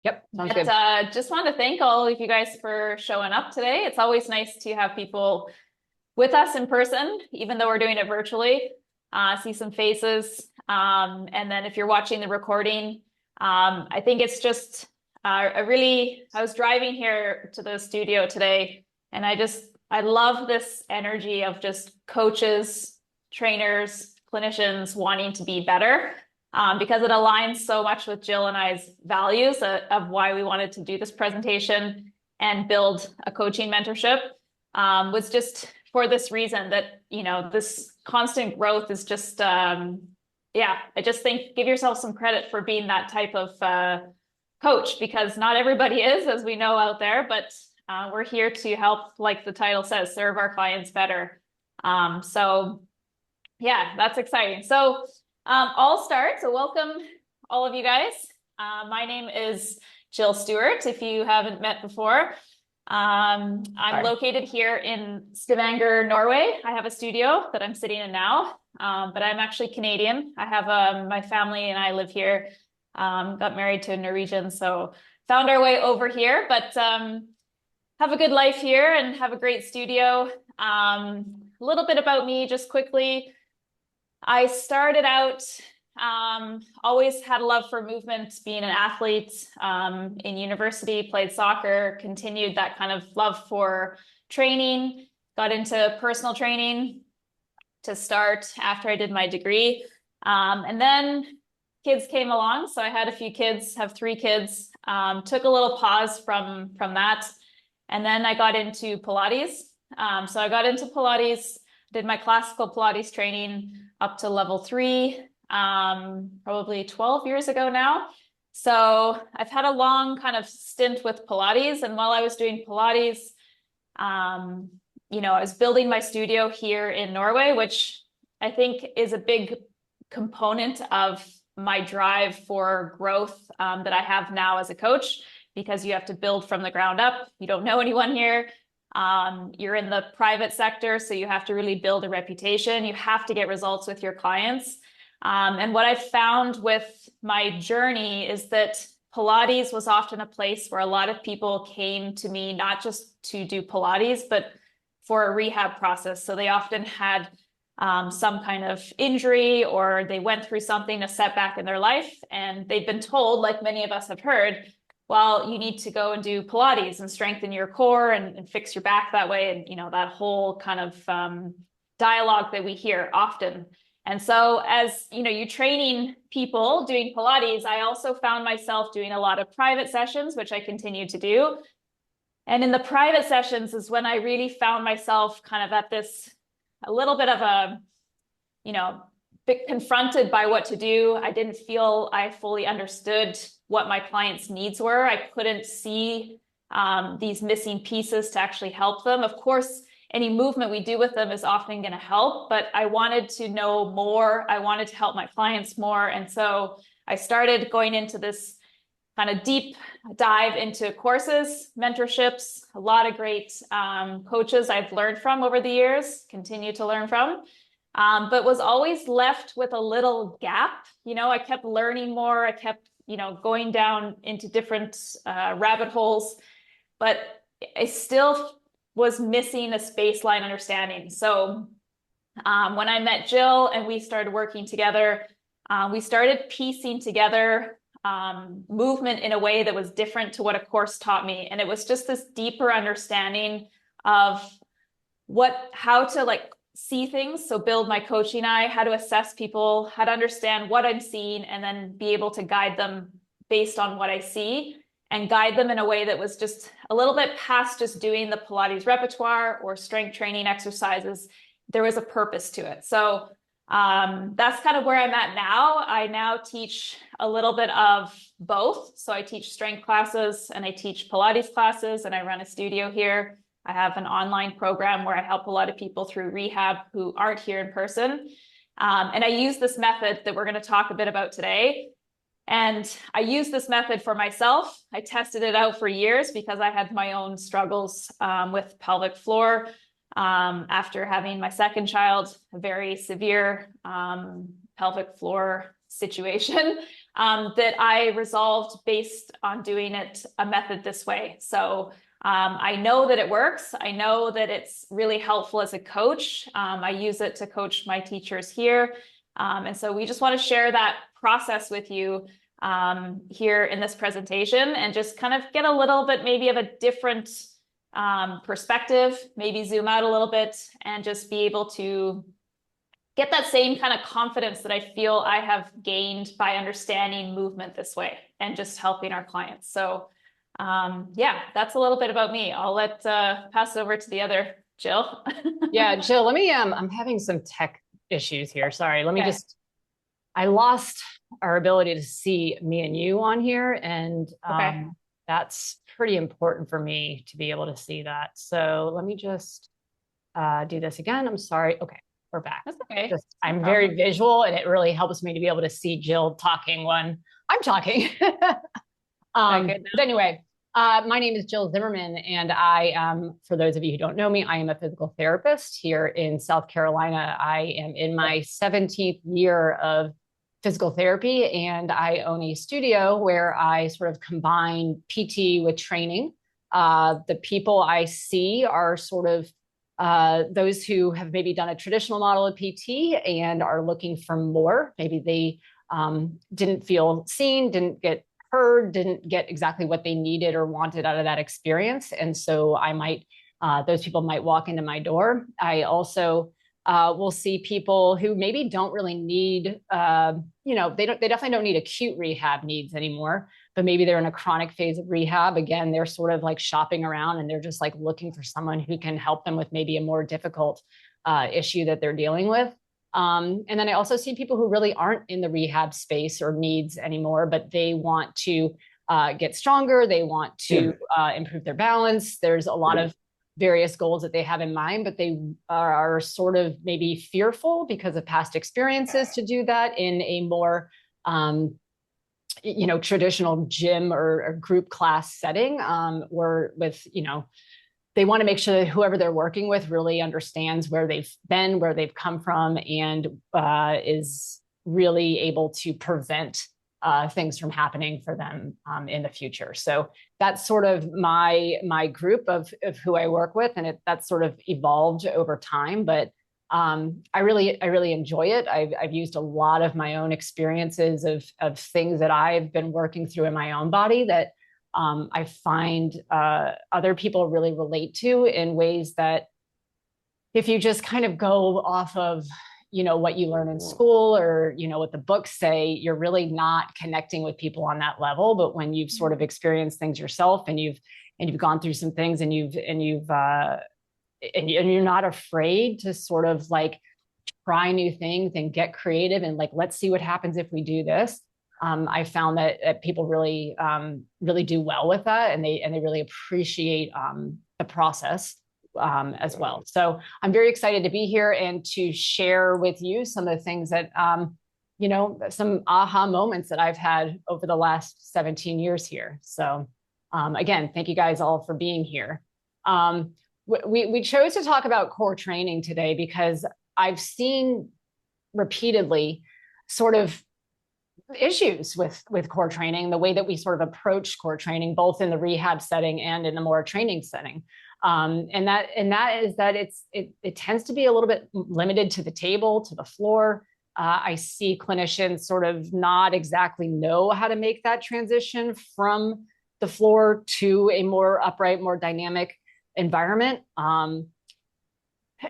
Yep, sounds good. Just want to thank all of you guys for showing up today. It's always nice to have people with us in person, even though we're doing it virtually. See some faces. And then if you're watching the recording, I think it's just I was driving here to the studio today, and I love this energy of just coaches, trainers, clinicians wanting to be better, because it aligns so much with Jill and I's values of why we wanted to do this presentation and build a coaching mentorship. Was just for this reason that, this constant growth is just, yeah, I just think give yourself some credit for being that type of coach, because not everybody is, as we know out there, but we're here to help, like the title says, serve our clients better. So yeah, that's exciting. So I'll start. So welcome all of you guys. My name is Jill Stewart, if you haven't met before. I'm located here in Stavanger, Norway. I have a studio that I'm sitting in now, but I'm actually Canadian. I have my family and I live here. Got married to a Norwegian, so found our way over here, but have a good life here and have a great studio. A little bit about me, just quickly. I started out, always had a love for movement, being an athlete, in university, played soccer, continued that kind of love for training, got into personal training to start after I did my degree. And then kids came along. So I had a few kids, have 3 kids, took a little pause from that. And then I got into Pilates. So I got into Pilates, did my classical Pilates training up to level 3, probably 12 years ago now. So I've had a long kind of stint with Pilates. And while I was doing Pilates, I was building my studio here in Norway, which I think is a big component of my drive for growth, that I have now as a coach, because you have to build from the ground up. You don't know anyone here. You're in the private sector, so you have to really build a reputation. You have to get results with your clients. And what I've found with my journey is that Pilates was often a place where a lot of people came to me, not just to do Pilates, but for a rehab process. So they often had some kind of injury, or they went through something, a setback in their life, and they've been told, like many of us have heard, well, you need to go and do Pilates and strengthen your core and fix your back that way. And, that whole kind of dialogue that we hear often. And so as, you training people doing Pilates, I also found myself doing a lot of private sessions, which I continue to do. And in the private sessions is when I really found myself kind of at a little bit of a, bit confronted by what to do. I didn't feel I fully understood what my clients' needs were. I couldn't see these missing pieces to actually help them. Of course, any movement we do with them is often going to help, but I wanted to know more. I wanted to help my clients more. And so I started going into this kind of deep dive into courses, mentorships, a lot of great coaches I've learned from over the years, continue to learn from. But was always left with a little gap. I kept learning more. I kept, going down into different rabbit holes, but I still was missing a baseline understanding. So when I met Jill and we started working together, we started piecing together movement in a way that was different to what a course taught me. And it was just this deeper understanding of how to see things. So build my coaching eye, how to assess people, how to understand what I'm seeing, and then be able to guide them based on what I see, and guide them in a way that was just a little bit past just doing the Pilates repertoire or strength training exercises. There was a purpose to it. So that's kind of where I'm at now. I now teach a little bit of both. So I teach strength classes and I teach Pilates classes, and I run a studio here. I have an online program where I help a lot of people through rehab who aren't here in person. And I use this method that we're going to talk a bit about today. And I use this method for myself. I tested it out for years because I had my own struggles with pelvic floor. After having my second child, a very severe pelvic floor situation that I resolved based on doing it a method this way. So I know that it works. I know that it's really helpful as a coach. I use it to coach my teachers here. And so we just want to share that process with you here in this presentation and just kind of get a little bit maybe of a different perspective, maybe zoom out a little bit and just be able to get that same kind of confidence that I feel I have gained by understanding movement this way and just helping our clients. So yeah, that's a little bit about me. I'll let pass it over to the other Jill. Yeah, Jill, let me, I'm having some tech issues here. Sorry. Let me just, I lost our ability to see me and you on here. And that's pretty important for me to be able to see that. So let me just do this again. I'm sorry. Okay, we're back. That's okay. Just, I'm very visual and it really helps me to be able to see Jill talking when I'm talking. But anyway, my name is Jill Zimmerman, and I am, for those of you who don't know me, I am a physical therapist here in South Carolina. I am in my 17th year of physical therapy, and I own a studio where I sort of combine PT with training. The people I see are sort of those who have maybe done a traditional model of PT and are looking for more. Maybe they didn't feel seen, didn't get heard, didn't get exactly what they needed or wanted out of that experience. And so I might, those people might walk into my door. I also will see people who maybe don't really need, they definitely don't need acute rehab needs anymore, but maybe they're in a chronic phase of rehab. Again, they're sort of like shopping around and they're just like looking for someone who can help them with maybe a more difficult issue that they're dealing with. And then I also see people who really aren't in the rehab space or needs anymore, but they want to get stronger. They want to improve their balance. There's a lot of various goals that they have in mind, but they are sort of maybe fearful because of past experiences to do that in a more, traditional gym or group class setting, or with, they want to make sure that whoever they're working with really understands where they've been, where they've come from, and is really able to prevent things from happening for them in the future. So that's sort of my group of who I work with, and that's sort of evolved over time. But I really enjoy it. I've used a lot of my own experiences of things that I've been working through in my own body that I find other people really relate to in ways that if you just kind of go off of, what you learn in school or, what the books say, you're really not connecting with people on that level. But when you've sort of experienced things yourself and you've gone through some things and you're not afraid to sort of like try new things and get creative and like, let's see what happens if we do this. I found that people really do well with that, and they really appreciate the process as well. So I'm very excited to be here and to share with you some of the things that some aha moments that I've had over the last 17 years here. So again, thank you guys all for being here. We chose to talk about core training today because I've seen repeatedly sort of issues with core training, the way that we sort of approach core training, both in the rehab setting and in the more training setting. And that is that it tends to be a little bit limited to the table, to the floor. I see clinicians sort of not exactly know how to make that transition from the floor to a more upright, more dynamic environment.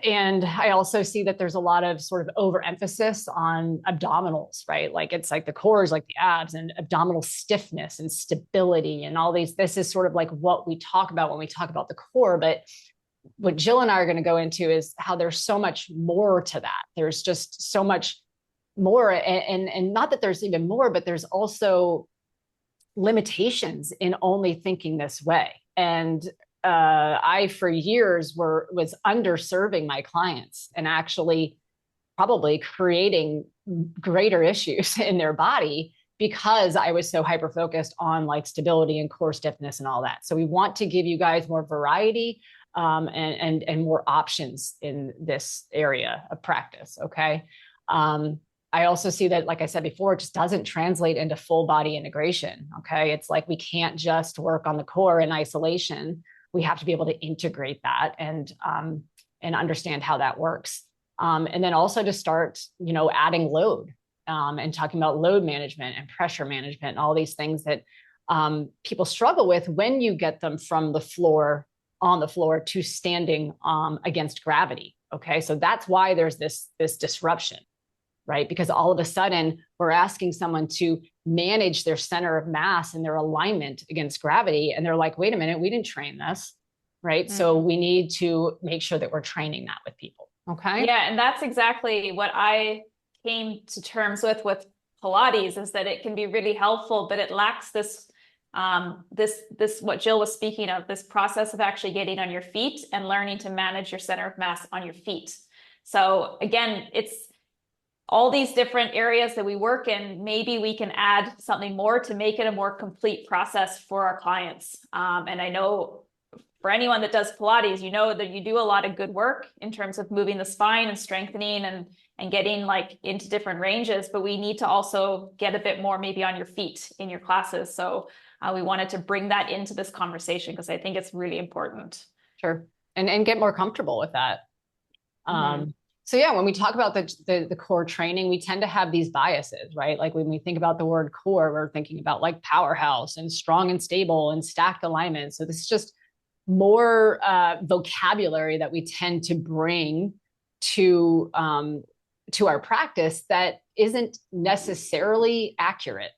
And I also see that there's a lot of sort of overemphasis on abdominals, right? Like it's like the core is like the abs, and abdominal stiffness and stability and all these. This is sort of like what we talk about when we talk about the core. But what Jill and I are going to go into is how there's so much more to that. There's just so much more. And not that there's even more, but there's also limitations in only thinking this way. And I, for years, was underserving my clients and actually probably creating greater issues in their body because I was so hyper-focused on like stability and core stiffness and all that. So we want to give you guys more variety and more options in this area of practice, okay? I also see that, like I said before, it just doesn't translate into full body integration. Okay. It's like we can't just work on the core in isolation. We have to be able to integrate that and understand how that works. And then also to start, adding load and talking about load management and pressure management and all these things that people struggle with when you get them from the floor on the floor to standing against gravity. Okay. So that's why there's this disruption, right? Because all of a sudden we're asking someone to manage their center of mass and their alignment against gravity. And they're like, wait a minute, we didn't train this, right? Mm-hmm. So we need to make sure that we're training that with people. Okay. Yeah. And that's exactly what I came to terms with Pilates, is that it can be really helpful, but it lacks this what Jill was speaking of, this process of actually getting on your feet and learning to manage your center of mass on your feet. So again, it's all these different areas that we work in. Maybe we can add something more to make it a more complete process for our clients. And I know for anyone that does Pilates, you know that you do a lot of good work in terms of moving the spine and strengthening and getting like into different ranges, but we need to also get a bit more maybe on your feet in your classes. So we wanted to bring that into this conversation because I think it's really important. Sure. And get more comfortable with that. So yeah, when we talk about the core training, we tend to have these biases, right? Like when we think about the word core, we're thinking about like powerhouse and strong and stable and stacked alignment. So this is just more vocabulary that we tend to bring to our practice that isn't necessarily accurate,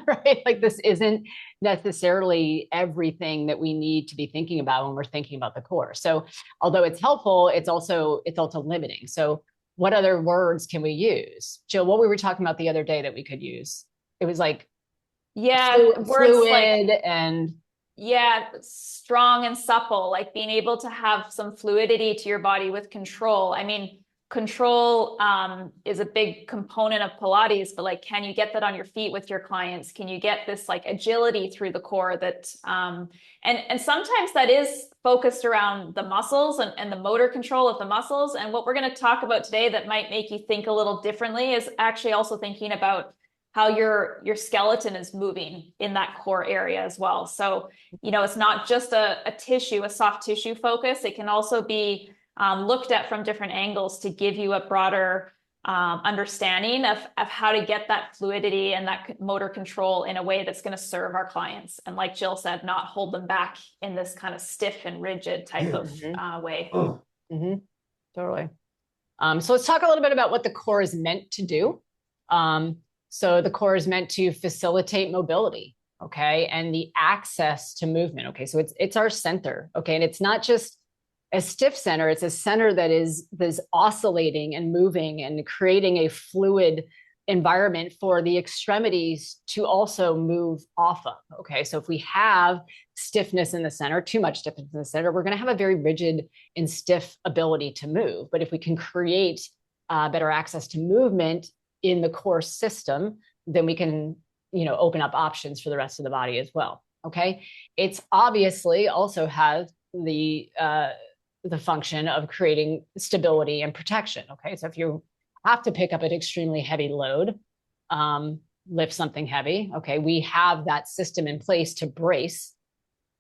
right? Like this isn't necessarily everything that we need to be thinking about when we're thinking about the core. So although it's helpful, it's also limiting. So what other words can we use? Jill, what we were talking about the other day that we could use? It was like, fluid like, and strong and supple, like being able to have some fluidity to your body with control. I mean, control is a big component of Pilates, but like, can you get that on your feet with your clients? Can you get this like agility through the core that, and sometimes that is focused around the muscles and the motor control of the muscles. And what we're going to talk about today that might make you think a little differently is actually also thinking about how your skeleton is moving in that core area as well. So, it's not just a soft tissue focus. It can also be looked at from different angles to give you a broader understanding of how to get that fluidity and that motor control in a way that's going to serve our clients. And like Jill said, not hold them back in this kind of stiff and rigid type of way. Mm-hmm. Totally. So let's talk a little bit about what the core is meant to do. So the core is meant to facilitate mobility, okay, and the access to movement. Okay, so it's our center, okay, and it's not just a stiff center; it's a center that is oscillating and moving and creating a fluid environment for the extremities to also move off of. Okay, so if we have stiffness in the center, too much stiffness in the center, we're going to have a very rigid and stiff ability to move. But if we can create better access to movement in the core system, then we can, open up options for the rest of the body as well. Okay. It's obviously also has the function of creating stability and protection. Okay. So if you have to pick up an extremely heavy load, lift something heavy, okay, we have that system in place to brace,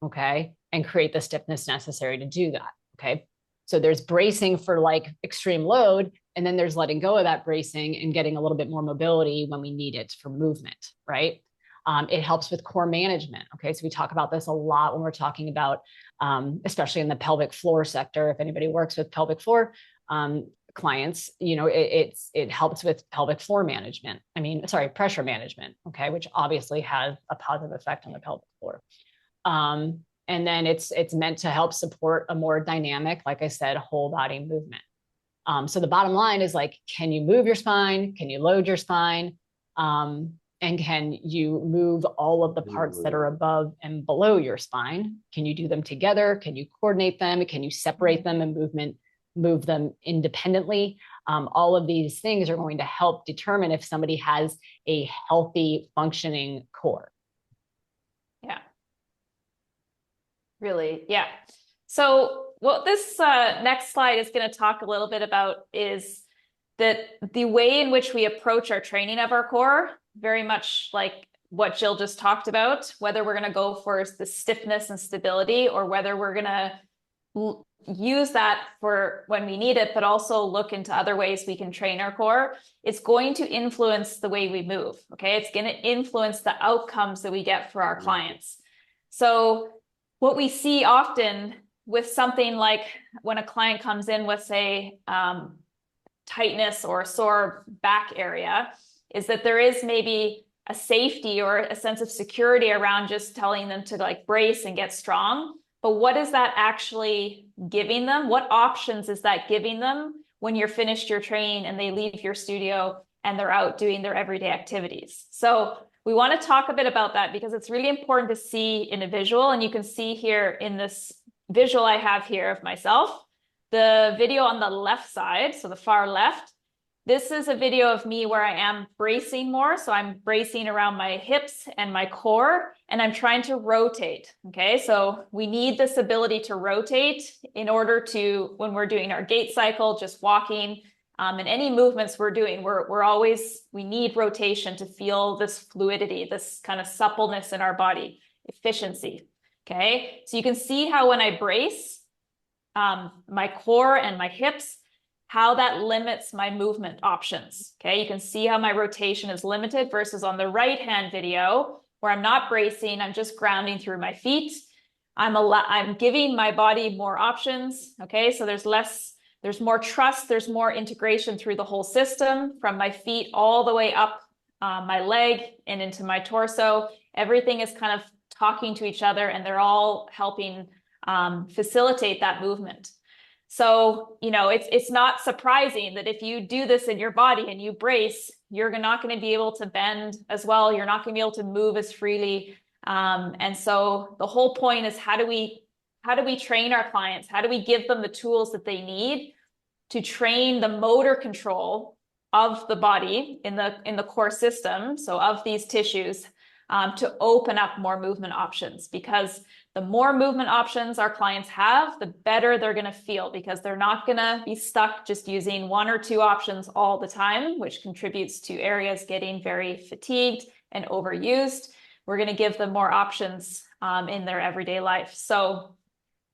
okay, and create the stiffness necessary to do that. Okay. So there's bracing for like extreme load, and then there's letting go of that bracing and getting a little bit more mobility when we need it for movement, right? It helps with core management. Okay, so we talk about this a lot when we're talking about, especially in the pelvic floor sector. If anybody works with pelvic floor clients, it helps with pelvic floor management. Pressure management. Okay, which obviously has a positive effect on the pelvic floor. And then it's meant to help support a more dynamic, like I said, whole body movement. So the bottom line is like, can you move your spine? Can you load your spine? And can you move all of the parts that are above and below your spine? Can you do them together? Can you coordinate them? Can you separate them and move them independently? All of these things are going to help determine if somebody has a healthy functioning core. Yeah. Really, yeah. So what this next slide is going to talk a little bit about is that the way in which we approach our training of our core, very much like what Jill just talked about, whether we're going to go for the stiffness and stability, or whether we're going to use that for when we need it, but also look into other ways we can train our core, it's going to influence the way we move. Okay. It's going to influence the outcomes that we get for our clients. So what we see often with something like when a client comes in with, say, tightness or a sore back area, is that there is maybe a safety or a sense of security around just telling them to like brace and get strong. But what is that actually giving them? What options is that giving them when you're finished your training and they leave your studio and they're out doing their everyday activities? So we want to talk a bit about that because it's really important to see in a visual. And you can see here in this visual I have here of myself, the video on the left side, so the far left, this is a video of me where I am bracing more. So I'm bracing around my hips and my core, and I'm trying to rotate. Okay, so we need this ability to rotate in order to, when we're doing our gait cycle, just walking, and any movements we're doing, we need rotation to feel this fluidity, this kind of suppleness in our body, efficiency. Okay, so you can see how when I brace my core and my hips, how that limits my movement options. Okay, you can see how my rotation is limited versus on the right-hand video where I'm not bracing, I'm just grounding through my feet. I'm giving my body more options. Okay, so there's more trust, there's more integration through the whole system, from my feet all the way up my leg and into my torso. Everything is kind of talking to each other, and they're all helping facilitate that movement. So, it's not surprising that if you do this in your body and you brace, you're not going to be able to bend as well. You're not going to be able to move as freely. And so the whole point is, how do we train our clients? How do we give them the tools that they need to train the motor control of the body in the core system, so of these tissues, to open up more movement options? Because the more movement options our clients have, the better they're going to feel, because they're not going to be stuck just using one or two options all the time, which contributes to areas getting very fatigued and overused. We're going to give them more options in their everyday life. So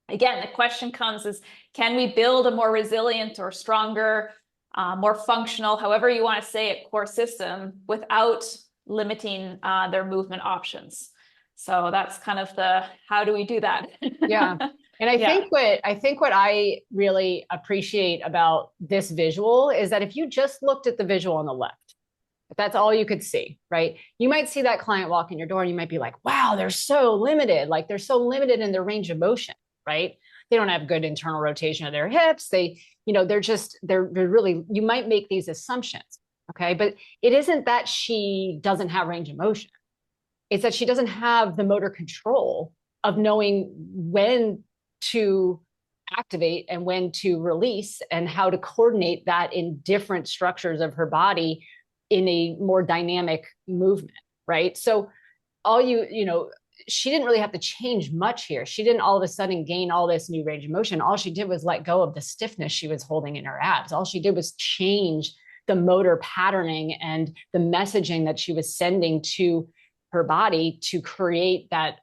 again, the question comes is, can we build a more resilient or stronger, more functional, however you want to say it, core system without limiting their movement options? So that's kind of how do we do that? Yeah. And I think what I really appreciate about this visual is that if you just looked at the visual on the left, if that's all you could see, right? You might see that client walk in your door and you might be like, wow, they're so limited. Like, they're so limited in their range of motion, right? They don't have good internal rotation of their hips. They're really, you might make these assumptions. Okay. But it isn't that she doesn't have range of motion. It's that she doesn't have the motor control of knowing when to activate and when to release, and how to coordinate that in different structures of her body in a more dynamic movement, right? So she didn't really have to change much here. She didn't all of a sudden gain all this new range of motion. All she did was let go of the stiffness she was holding in her abs. All she did was change the motor patterning and the messaging that she was sending to her body to create that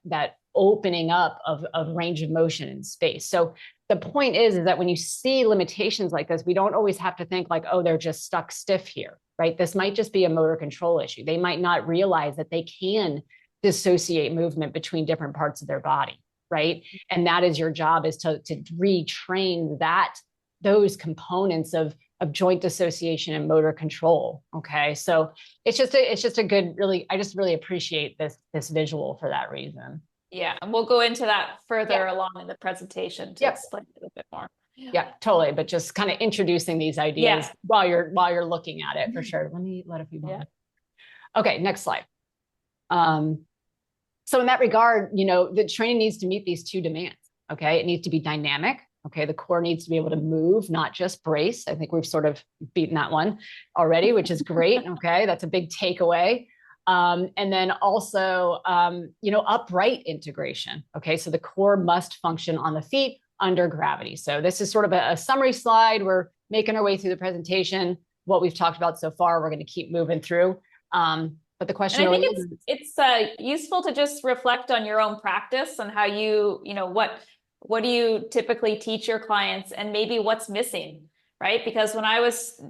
opening up of range of motion in space. So the point is that when you see limitations like this, we don't always have to think like, oh, they're just stuck stiff here, right? This might just be a motor control issue. They might not realize that they can dissociate movement between different parts of their body, right? And that is your job, is to retrain those components of joint dissociation and motor control. Okay. So it's just a good, I just really appreciate this visual for that reason. Yeah. And we'll go into that further along in the presentation to explain it a bit more. Yeah, totally. But just kind of introducing these ideas while you're looking at it, for sure. Let me let a few more. Okay. Next slide. So in that regard, the training needs to meet these two demands. Okay. It needs to be dynamic. Okay, the core needs to be able to move, not just brace. I think we've sort of beaten that one already, which is great. Okay, that's a big takeaway. And then also, upright integration. Okay, so the core must function on the feet under gravity. So this is sort of a summary slide. We're making our way through the presentation. what we've talked about so far. We're going to keep moving through. But the question and I really think it's useful to just reflect on your own practice and how you know, what do you typically teach your clients and maybe what's missing, right? Because when I was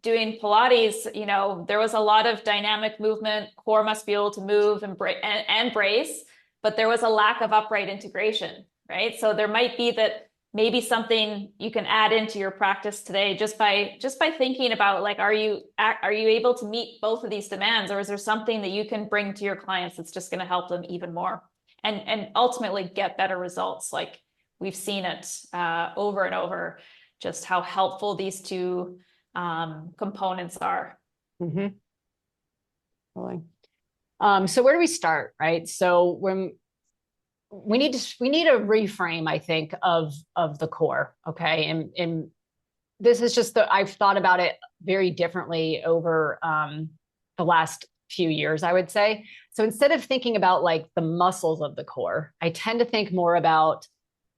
doing Pilates, you know, there was a lot of dynamic movement, core must be able to move and brace, but there was a lack of upright integration, right? So there might be that maybe something you can add into your practice today just by thinking about, like, are you able to meet both of these demands, or is there something that you can bring to your clients that's just going to help them even more and ultimately get better results? Like, we've seen it over and over, just how helpful these two components are. Mm-hmm. Really. So where do we start, right? So when we need a reframe, I think, of the core. Okay. And this is just I've thought about it very differently over the last few years, I would say. So instead of thinking about like the muscles of the core, I tend to think more about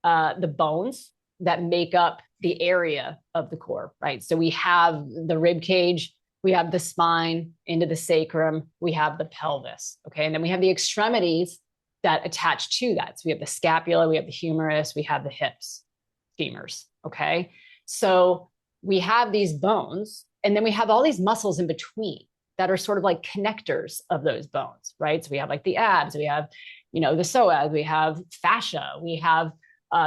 the bones that make up the area of the core, right? So we have the rib cage, we have the spine into the sacrum, we have the pelvis, okay? And then we have the extremities that attach to that. So we have the scapula, we have the humerus, we have the hips, femurs, okay? So we have these bones, and then we have all these muscles in between that are sort of like connectors of those bones, right? So we have like the abs, we have, you know, the psoas, we have fascia, we have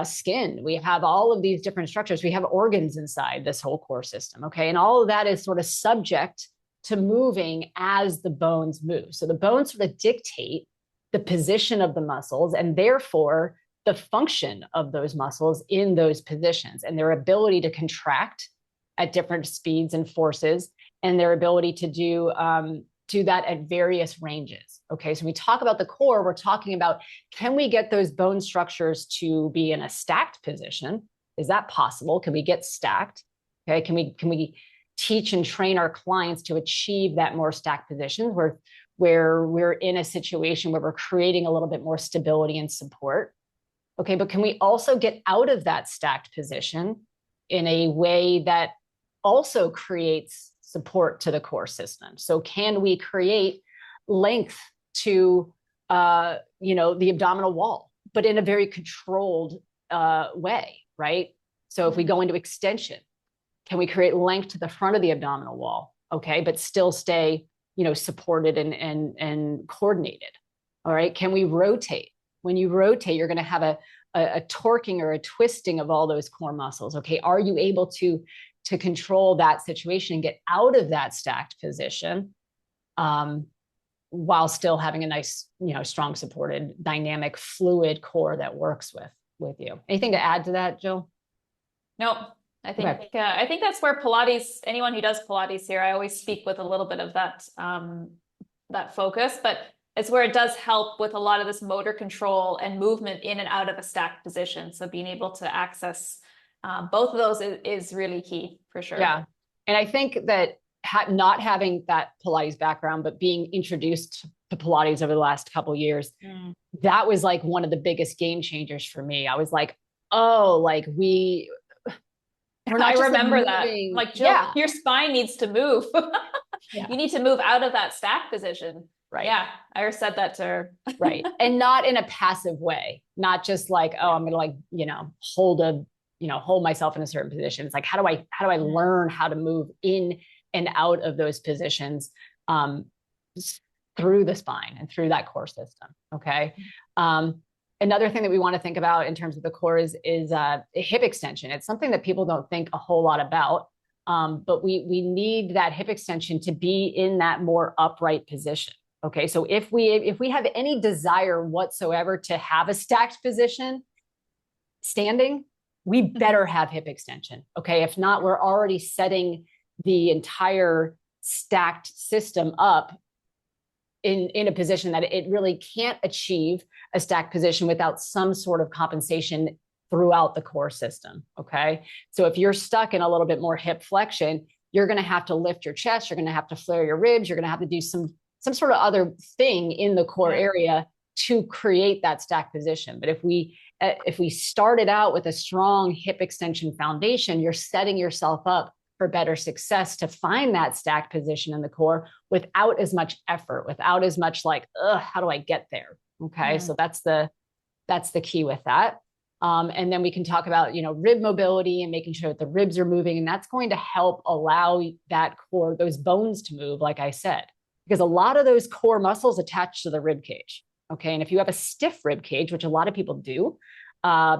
skin, we have all of these different structures, we have organs inside this whole core system, okay? And all of that is sort of subject to moving as the bones move. So the bones sort of dictate the position of the muscles and therefore the function of those muscles in those positions and their ability to contract at different speeds and forces and their ability to do that at various ranges. Okay, so when we talk about the core, we're talking about, can we get those bone structures to be in a stacked position? Is that possible? Can we get stacked? Okay, can we teach and train our clients to achieve that more stacked position where we're in a situation where we're creating a little bit more stability and support? Okay, but can we also get out of that stacked position in a way that also creates support to the core system? So can we create length to the abdominal wall, but in a very controlled way, right? So if we go into extension, can we create length to the front of the abdominal wall? Okay, but still stay, supported and coordinated. All right, can we rotate? When you rotate, you're going to have a torquing or a twisting of all those core muscles. Okay, are you able to control that situation and get out of that stacked position while still having a nice, strong supported, dynamic, fluid core that works with you? Anything to add to that, Jill? No, I think that's where Pilates, anyone who does Pilates here, I always speak with a little bit of that focus, but it's where it does help with a lot of this motor control and movement in and out of a stacked position. So being able to access both of those is really key for sure. Yeah. And I think that not having that Pilates background, but being introduced to Pilates over the last couple of years, that was like one of the biggest game changers for me. I was like, oh, like we're not. I remember that. Like, Jill, yeah, your spine needs to move. Yeah. You need to move out of that stack position. Right. Yeah. I said that to her. Right. And not in a passive way, not just like, oh, I'm going to hold myself in a certain position. It's like, how do I learn how to move in and out of those positions through the spine and through that core system. Okay. Another thing that we want to think about in terms of the core is hip extension. It's something that people don't think a whole lot about, but we need that hip extension to be in that more upright position. Okay. So if we have any desire whatsoever to have a stacked position standing, we better have hip extension. Okay. If not, we're already setting the entire stacked system up in a position that it really can't achieve a stacked position without some sort of compensation throughout the core system. Okay. So if you're stuck in a little bit more hip flexion, you're going to have to lift your chest. You're going to have to flare your ribs. You're going to have to do some sort of other thing in the core area to create that stacked position. But if we started out with a strong hip extension foundation, you're setting yourself up for better success to find that stacked position in the core without as much effort, without as much like, how do I get there? Okay. So that's the key with that. And then we can talk about, rib mobility and making sure that the ribs are moving. And that's going to help allow that core, those bones to move, like I said, because a lot of those core muscles attach to the rib cage. Okay. And if you have a stiff rib cage, which a lot of people do,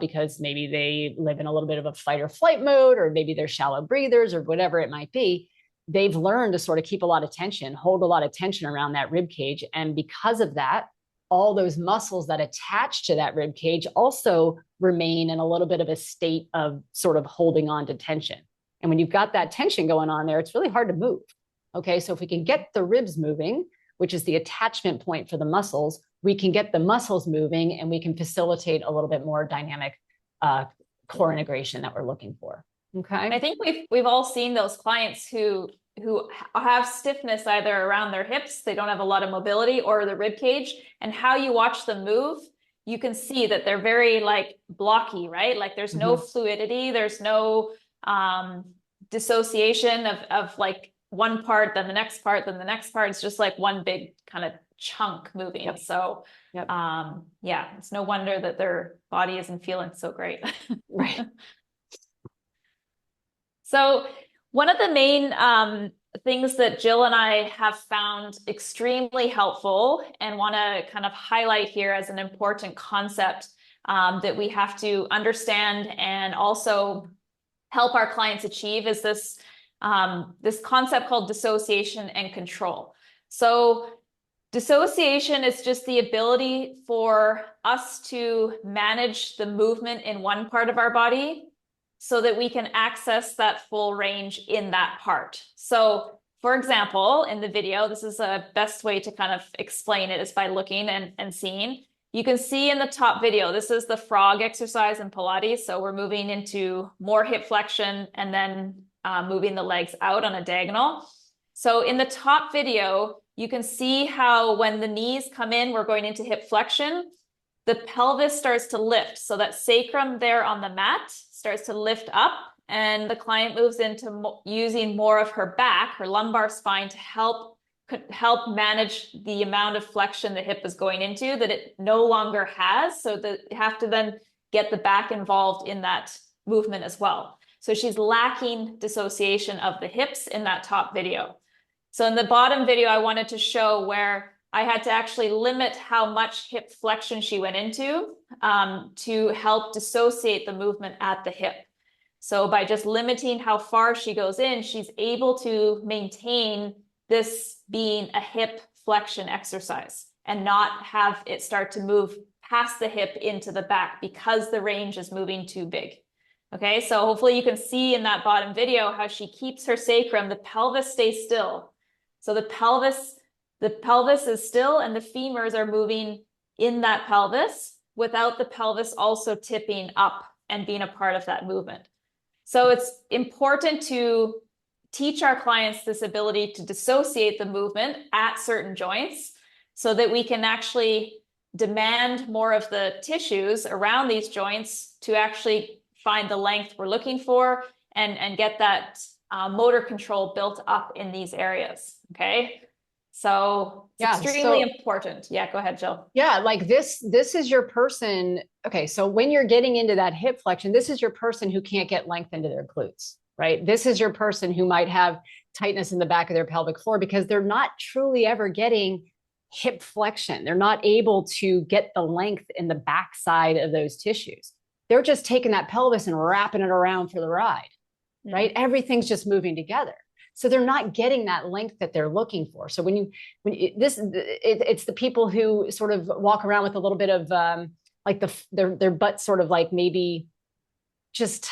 because maybe they live in a little bit of a fight or flight mode, or maybe they're shallow breathers or whatever it might be, they've learned to sort of keep a lot of tension, hold a lot of tension around that rib cage. And because of that, all those muscles that attach to that rib cage also remain in a little bit of a state of sort of holding on to tension. And when you've got that tension going on there, it's really hard to move. Okay, so if we can get the ribs moving, which is the attachment point for the muscles, we can get the muscles moving and we can facilitate a little bit more dynamic core integration that we're looking for. Okay. And I think we've all seen those clients who have stiffness either around their hips, they don't have a lot of mobility, or the rib cage, and how you watch them move, you can see that they're very like blocky, right? Like there's no fluidity, there's no dissociation of like one part, then the next part, then the next part. It's just like one big kind of chunk moving. Yep. So yeah, it's no wonder that their body isn't feeling so great. Right. So one of the main things that Jill and I have found extremely helpful and want to kind of highlight here as an important concept that we have to understand and also help our clients achieve is this concept called dissociation and control. So dissociation is just the ability for us to manage the movement in one part of our body so that we can access that full range in that part. So for example, in the video, this is a best way to kind of explain it is by looking and seeing. You can see in the top video, this is the frog exercise in Pilates. So we're moving into more hip flexion and then moving the legs out on a diagonal. So in the top video, you can see how when the knees come in, we're going into hip flexion, the pelvis starts to lift. So that sacrum there on the mat starts to lift up, and the client moves into using more of her back, her lumbar spine, to help manage the amount of flexion the hip is going into that it no longer has. So that you have to then get the back involved in that movement as well. So she's lacking dissociation of the hips in that top video. So in the bottom video, I wanted to show where I had to actually limit how much hip flexion she went into to help dissociate the movement at the hip. So by just limiting how far she goes in, she's able to maintain this being a hip flexion exercise and not have it start to move past the hip into the back because the range is moving too big. Okay, so hopefully you can see in that bottom video how she keeps her sacrum, the pelvis stays still. So the pelvis is still and the femurs are moving in that pelvis without the pelvis also tipping up and being a part of that movement. So it's important to teach our clients this ability to dissociate the movement at certain joints so that we can actually demand more of the tissues around these joints to actually find the length we're looking for and get that motor control built up in these areas. Okay. So it's extremely important. Yeah, go ahead, Jill. Yeah, like this is your person. Okay, so when you're getting into that hip flexion, this is your person who can't get length into their glutes, right? This is your person who might have tightness in the back of their pelvic floor because they're not truly ever getting hip flexion. They're not able to get the length in the backside of those tissues. They're just taking that pelvis and wrapping it around for the ride, right? Everything's just moving together. So they're not getting that length that they're looking for. So it's the people who sort of walk around with a little bit of like their butt sort of like maybe just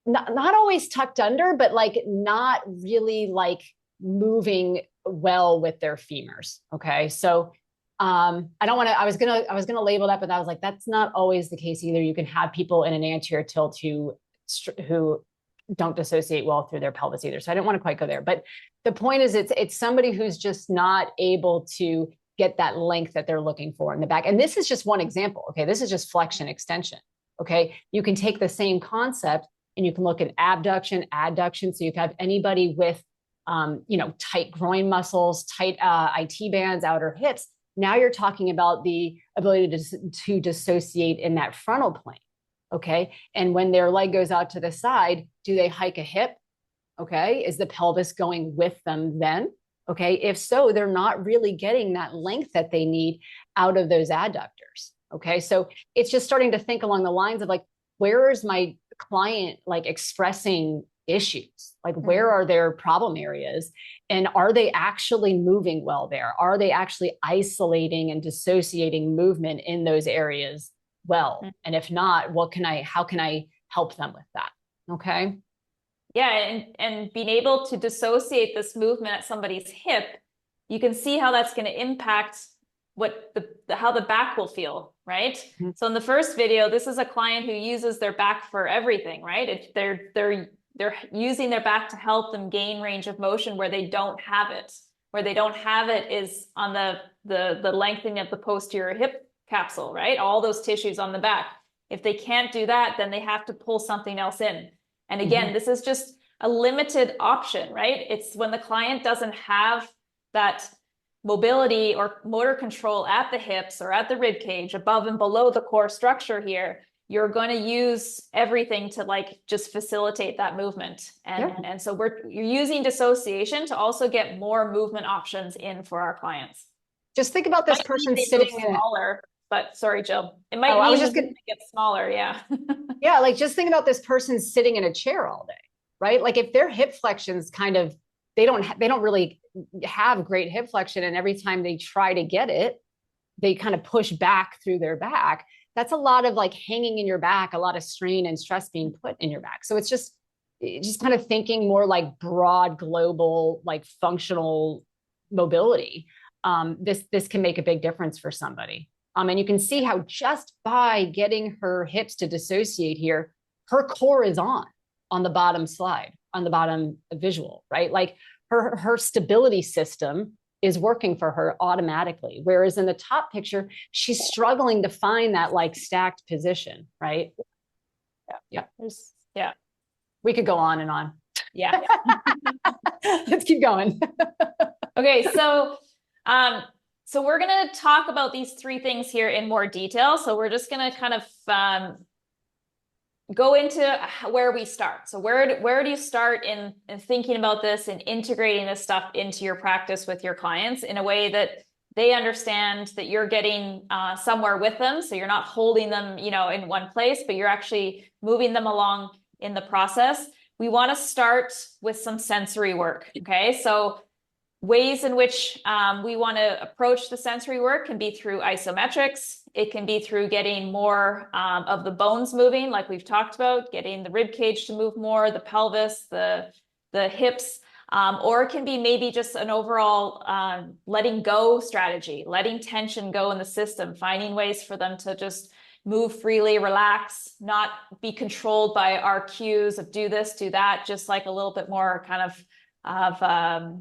not always tucked under, but like not really like moving well with their femurs. Okay. So I was going to label that, but I was like, that's not always the case either. You can have people in an anterior tilt who don't dissociate well through their pelvis either. So I didn't want to quite go there, but the point is it's somebody who's just not able to get that length that they're looking for in the back. And this is just one example. Okay. This is just flexion extension. Okay. You can take the same concept and you can look at abduction, adduction. So you have anybody with, tight groin muscles, tight IT bands, outer hips. Now you're talking about the ability to dissociate in that frontal plane. Okay. And when their leg goes out to the side, do they hike a hip? Okay. Is the pelvis going with them then? Okay. If so, they're not really getting that length that they need out of those adductors. Okay. So it's just starting to think along the lines of like, where is my client like expressing issues? Like, where are their problem areas? And are they actually moving well there? Are they actually isolating and dissociating movement in those areas well? And if not, how can I help them with that? Okay. Yeah, and being able to dissociate this movement at somebody's hip, you can see how that's going to impact how the back will feel, right? Mm-hmm. So in the first video, this is a client who uses their back for everything, right? They're using their back to help them gain range of motion where they don't have it. Where they don't have it is on the lengthening of the posterior hip capsule, right? All those tissues on the back. If they can't do that, then they have to pull something else in. And again, this is just a limited option, right? It's when the client doesn't have that mobility or motor control at the hips or at the rib cage, above and below the core structure here, you're going to use everything to like just facilitate that movement. And so you're using dissociation to also get more movement options in for our clients. Just think about this person sitting smaller. But sorry, Jill, it might mean just gonna get smaller. Yeah. Yeah. Like just think about this person sitting in a chair all day, right? Like if their hip flexions they don't really have great hip flexion. And every time they try to get it, they kind of push back through their back. That's a lot of like hanging in your back, a lot of strain and stress being put in your back. So it's just kind of thinking more like broad, global, like functional mobility. This can make a big difference for somebody. And you can see how just by getting her hips to dissociate here, her core is on the bottom slide, on the bottom visual, right? Like her stability system is working for her automatically. Whereas in the top picture, she's struggling to find that like stacked position, right? Yeah. Yeah. We could go on and on. Yeah. Let's keep going. Okay. So we're going to talk about these three things here in more detail. So we're just going to kind of go into where we start. So where do you start in thinking about this and integrating this stuff into your practice with your clients in a way that they understand that you're getting somewhere with them. So you're not holding them, in one place, but you're actually moving them along in the process. We want to start with some sensory work. Okay. So ways in which we want to approach the sensory work can be through isometrics. It can be through getting more of the bones moving, like we've talked about, getting the rib cage to move more, the pelvis, the hips, or it can be maybe just an overall letting go strategy, letting tension go in the system, finding ways for them to just move freely, relax, not be controlled by our cues of do this, do that, just like a little bit more kind of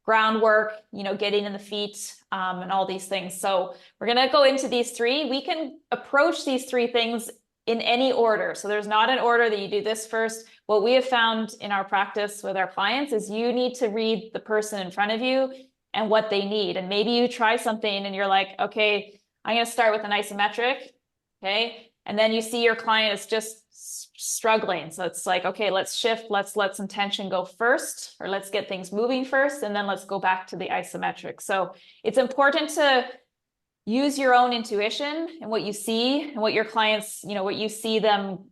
groundwork, getting in the feet and all these things. So we're going to go into these three. We can approach these three things in any order. So there's not an order that you do this first. What we have found in our practice with our clients is you need to read the person in front of you and what they need. And maybe you try something and you're like, okay, I'm going to start with an isometric. Okay. And then you see your client is just struggling. So it's like, okay, let's shift. Let's let some tension go first, or let's get things moving first. And then let's go back to the isometric. So it's important to use your own intuition and what you see and what your clients, what you see them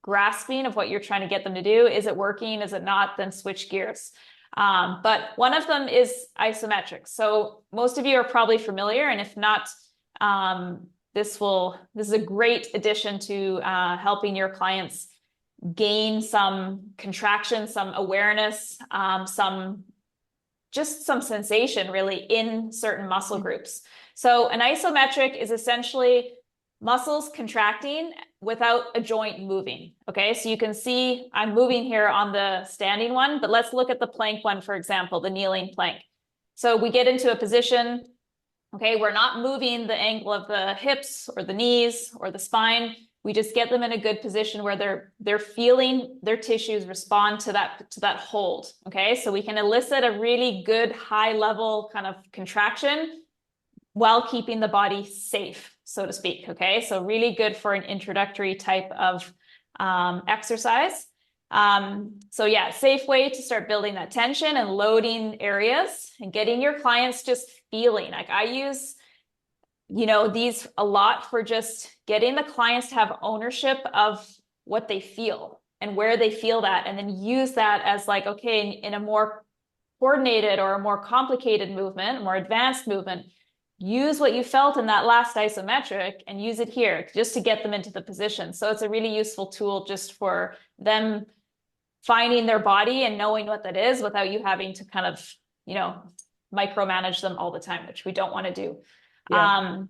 grasping of what you're trying to get them to do. Is it working? Is it not? Then switch gears. But one of them is isometric. So most of you are probably familiar. And if not, this is a great addition to helping your clients gain some contraction, some awareness, some sensation really in certain muscle groups. So an isometric is essentially muscles contracting without a joint moving. Okay, so you can see I'm moving here on the standing one, but let's look at the plank one, for example, the kneeling plank. So we get into a position. Okay, we're not moving the angle of the hips or the knees or the spine. We just get them in a good position where they're feeling their tissues respond to that hold. Okay, so we can elicit a really good high level kind of contraction while keeping the body safe, so to speak. Okay, so really good for an introductory type of exercise. So yeah, safe way to start building that tension and loading areas and getting your clients just feeling. Like I use these a lot for just getting the clients to have ownership of what they feel and where they feel that, and then use that as like, okay, in a more coordinated or a more complicated movement, more advanced movement, use what you felt in that last isometric and use it here just to get them into the position. So it's a really useful tool just for them finding their body and knowing what that is without you having to kind of, micromanage them all the time, which we don't want to do. And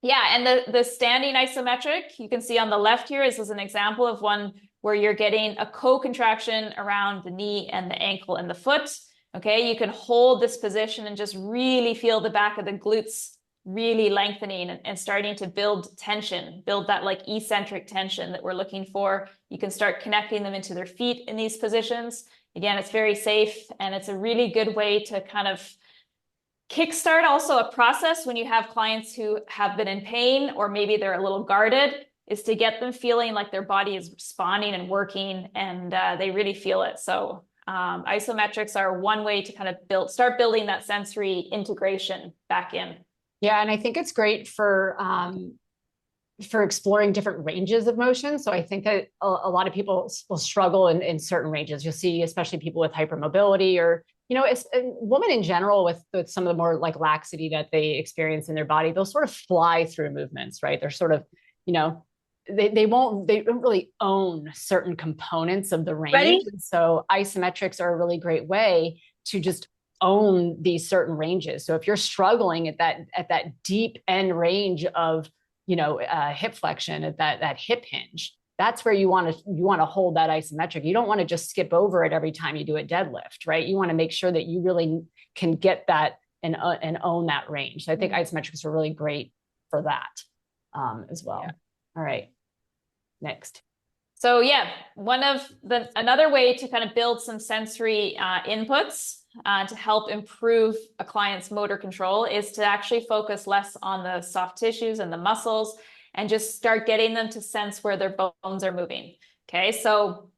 the standing isometric, you can see on the left here, is an example of one where you're getting a co-contraction around the knee and the ankle and the foot. Okay, you can hold this position and just really feel the back of the glutes really lengthening and starting to build tension, build that like eccentric tension that we're looking for. You can start connecting them into their feet in these positions. Again, it's very safe, and it's a really good way to kind of kickstart also a process when you have clients who have been in pain, or maybe they're a little guarded, is to get them feeling like their body is responding and working, and they really feel it. So isometrics are one way to kind of start building that sensory integration back in. Yeah, and I think it's great for exploring different ranges of motion. So I think that a lot of people will struggle in certain ranges. You'll see, especially people with hypermobility, or it's women in general with some of the more like laxity that they experience in their body. They'll sort of fly through movements, right? They're sort of, they don't really own certain components of the range. And so isometrics are a really great way to just own these certain ranges. So if you're struggling at that deep end range of hip flexion, at that hip hinge, that's where you want to hold that isometric. You don't want to just skip over it every time you do a deadlift, right? You want to make sure that you really can get that and own that range. So I think isometrics are really great for that as well. Yeah. All right, next. So yeah, another way to kind of build some sensory inputs to help improve a client's motor control is to actually focus less on the soft tissues and the muscles, and just start getting them to sense where their bones are moving. Okay, so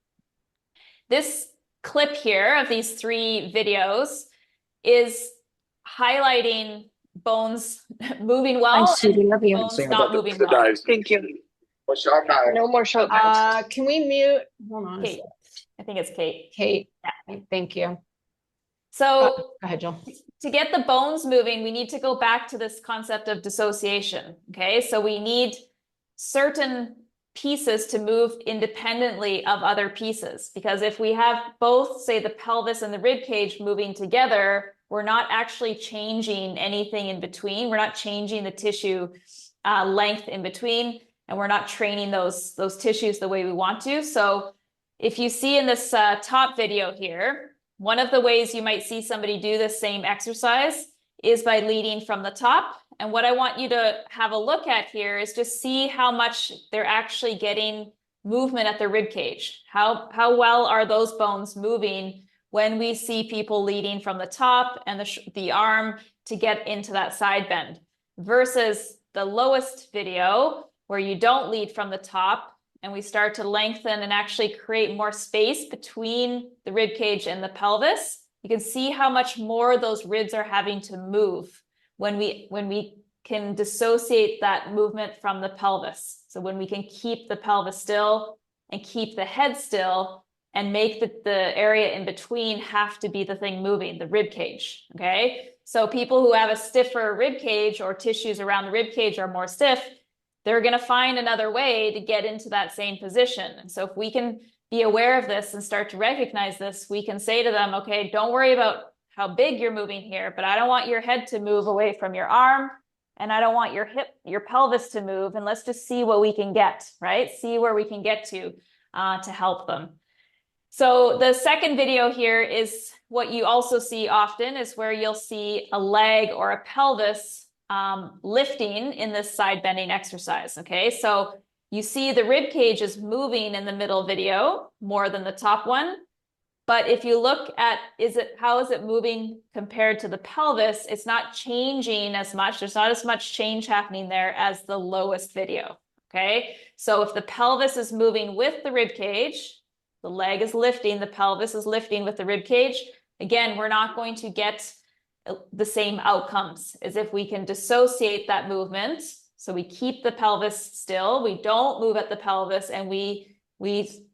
this clip here of these 3 videos is highlighting bones moving well and bones not moving well. Thank you. No more shout outs. Can we mute? Hold on. Kate. I think it's Kate. Kate. Yeah. Thank you. So go ahead, Jill. To get the bones moving, we need to go back to this concept of dissociation. Okay, so we need certain pieces to move independently of other pieces, because if we have both, say, the pelvis and the rib cage moving together, we're not actually changing anything in between. We're not changing the tissue length in between, and we're not training those tissues the way we want to. So if you see in this top video here, one of the ways you might see somebody do this same exercise is by leading from the top. And what I want you to have a look at here is just see how much they're actually getting movement at the rib cage. How well are those bones moving when we see people leading from the top and the arm to get into that side bend, versus the lowest video where you don't lead from the top and we start to lengthen and actually create more space between the rib cage and the pelvis. You can see how much more those ribs are having to move when we can dissociate that movement from the pelvis. So when we can keep the pelvis still and keep the head still and make the area in between have to be the thing moving, the rib cage, okay? So people who have a stiffer rib cage or tissues around the rib cage are more stiff, they're gonna find another way to get into that same position. And so if we can be aware of this and start to recognize this, we can say to them, okay, don't worry about how big you're moving here, but I don't want your head to move away from your arm, and I don't want your pelvis to move, and let's just see what we can get, right? See where we can get to help them. So the second video here is what you also see often, is where you'll see a leg or a pelvis lifting in this side bending exercise, okay? So you see the rib cage is moving in the middle video more than the top one. But if you look at, how is it moving compared to the pelvis? It's not changing as much. There's not as much change happening there as the lowest video, okay? So if the pelvis is moving with the rib cage, the leg is lifting, the pelvis is lifting with the rib cage, again, we're not going to get the same outcomes as if we can dissociate that movement. So we keep the pelvis still, we don't move at the pelvis, and we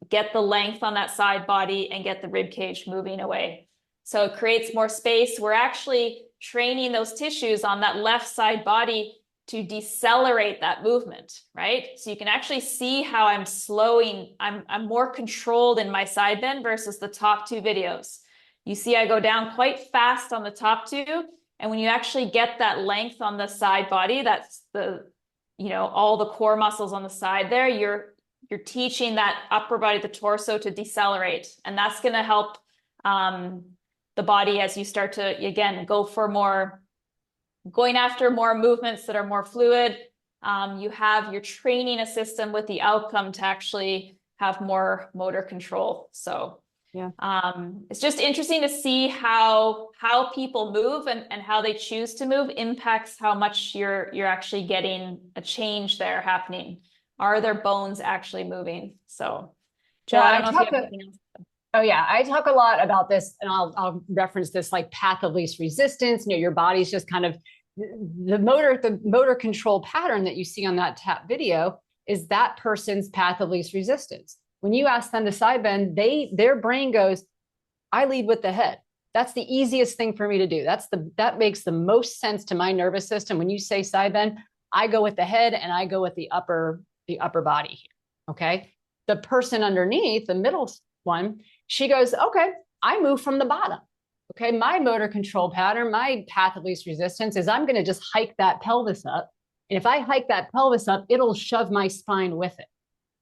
get the length on that side body and get the rib cage moving away. So it creates more space. We're actually training those tissues on that left side body to decelerate that movement, right? So you can actually see how I'm slowing, I'm more controlled in my side bend versus the top two videos. You see I go down quite fast on the top two, and when you actually get that length on the side body, that's the, all the core muscles on the side there, you're teaching that upper body, the torso, to decelerate. And that's going to help the body as you start to, again, going after more movements that are more fluid. You're training a system with the outcome to actually have more motor control. So yeah, it's just interesting to see how people move and how they choose to move impacts how much you're actually getting a change there happening. Are their bones actually moving? So, Jill, I don't know if you have anything else. Oh yeah, I talk a lot about this, and I'll reference this like path of least resistance. Your body's just kind of the motor control pattern that you see on that tap video is that person's path of least resistance. When you ask them to side bend, their brain goes, I lead with the head. That's the easiest thing for me to do. That makes the most sense to my nervous system. When you say side bend, I go with the head and I go with the upper body here, okay? The person underneath, the middle one, she goes, okay, I move from the bottom, okay? My motor control pattern, my path of least resistance is I'm gonna just hike that pelvis up. And if I hike that pelvis up, it'll shove my spine with it,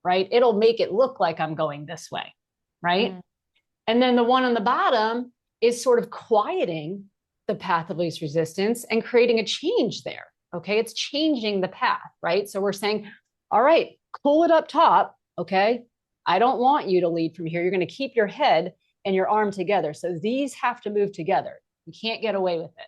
right? It'll make it look like I'm going this way, right? And then the one on the bottom is sort of quieting the path of least resistance and creating a change there, okay? It's changing the path, right? So we're saying, all right, cool it up top, okay? I don't want you to lead from here. You're going to keep your head and your arm together. So these have to move together. You can't get away with it.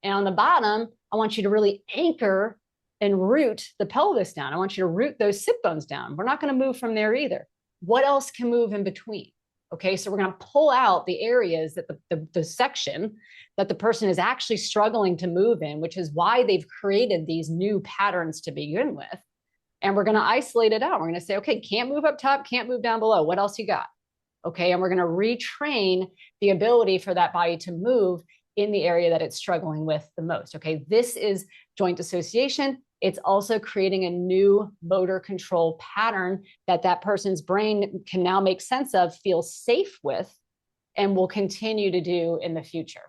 And on the bottom, I want you to really anchor and root the pelvis down. I want you to root those sit bones down. We're not going to move from there either. What else can move in between? Okay, so we're going to pull out the areas that the section that the person is actually struggling to move in, which is why they've created these new patterns to begin with. And we're going to isolate it out. We're going to say, okay, can't move up top, can't move down below. What else you got? Okay, and we're going to retrain the ability for that body to move in the area that it's struggling with the most. Okay, this is joint dissociation. It's also creating a new motor control pattern that person's brain can now make sense of, feel safe with, and will continue to do in the future.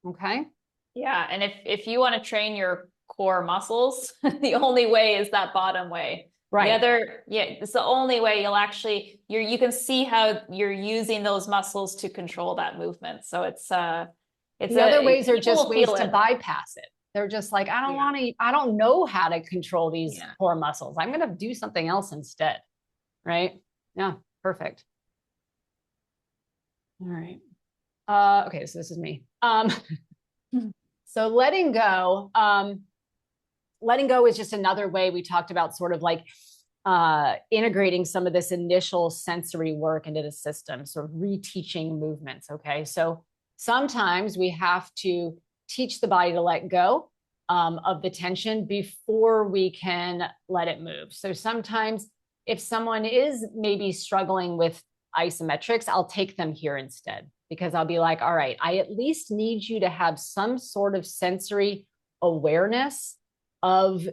Okay? Yeah, and if you want to train your core muscles, the only way is that bottom way. Right. It's the only way you can see how you're using those muscles to control that movement. So it's the other ways are just ways to bypass it. They're just like, I don't know how to control these core muscles. I'm going to do something else instead. Right? Yeah, perfect. All right. Okay, so this is me. So letting go is just another way we talked about sort of like integrating some of this initial sensory work into the system, sort of reteaching movements. Okay, so sometimes we have to teach the body to let go of the tension before we can let it move. So sometimes if someone is maybe struggling with isometrics, I'll take them here instead, because I'll be like, all right, I at least need you to have some sort of sensory awareness of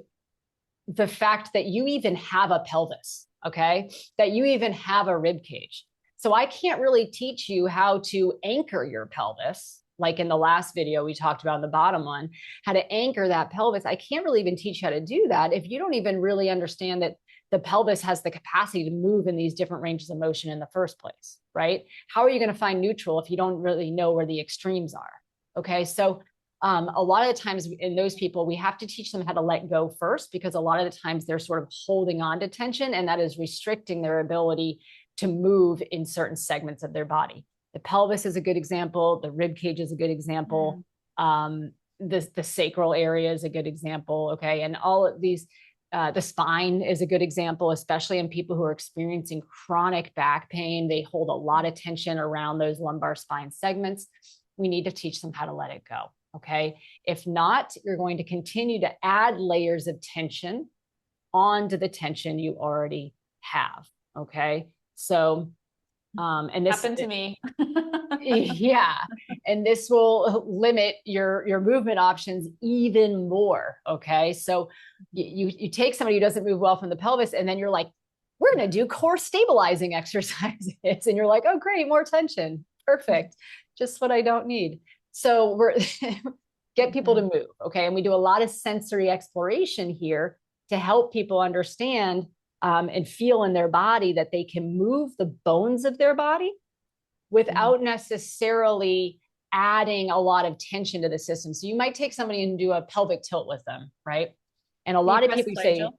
the fact that you even have a pelvis, okay? That you even have a rib cage. So I can't really teach you how to anchor your pelvis. Like in the last video we talked about in the bottom one, how to anchor that pelvis. I can't really even teach you how to do that if you don't even really understand that the pelvis has the capacity to move in these different ranges of motion in the first place, right? How are you going to find neutral if you don't really know where the extremes are? Okay, so a lot of the times in those people, we have to teach them how to let go first, because a lot of the times they're sort of holding on to tension, and that is restricting their ability to move in certain segments of their body. The pelvis is a good example. The rib cage is a good example. The sacral area is a good example. Okay. And all of these, the spine is a good example, especially in people who are experiencing chronic back pain. They hold a lot of tension around those lumbar spine segments. We need to teach them how to let it go. Okay. If not, you're going to continue to add layers of tension onto the tension you already have. Okay. So, and this happened to me. yeah. And this will limit your movement options even more. Okay. So you take somebody who doesn't move well from the pelvis, and then you're like, we're going to do core stabilizing exercises. And you're like, oh, great, more tension. Perfect. Just what I don't need. So we're get people to move. Okay. And we do a lot of sensory exploration here to help people understand and feel in their body that they can move the bones of their body without necessarily adding a lot of tension to the system. So you might take somebody and do a pelvic tilt with them, right? And a lot of people say, Jill?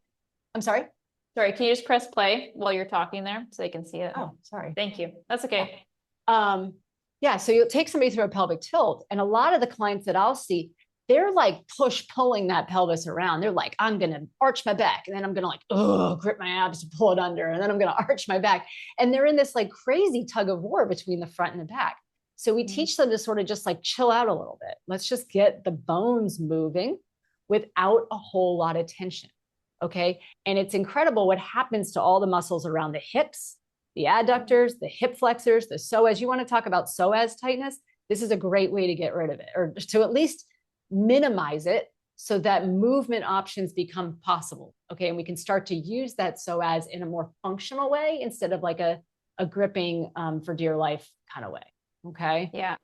I'm sorry? Sorry, can you just press play while you're talking there so they can see it? Oh, sorry. Thank you. That's okay. Yeah, so you'll take somebody through a pelvic tilt, and a lot of the clients that I'll see, they're like pulling that pelvis around. They're like, I'm going to arch my back, and then I'm going to like, grip my abs to pull it under, and then I'm going to arch my back. And they're in this like crazy tug of war between the front and the back. So we teach them to sort of just like chill out a little bit. Let's just get the bones moving without a whole lot of tension. Okay. And it's incredible what happens to all the muscles around the hips, the adductors, the hip flexors, the psoas. You want to talk about psoas tightness? This is a great way to get rid of it, or to at least minimize it so that movement options become possible. Okay. And we can start to use that psoas in a more functional way instead of like a gripping for dear life kind of way. Okay. Yeah.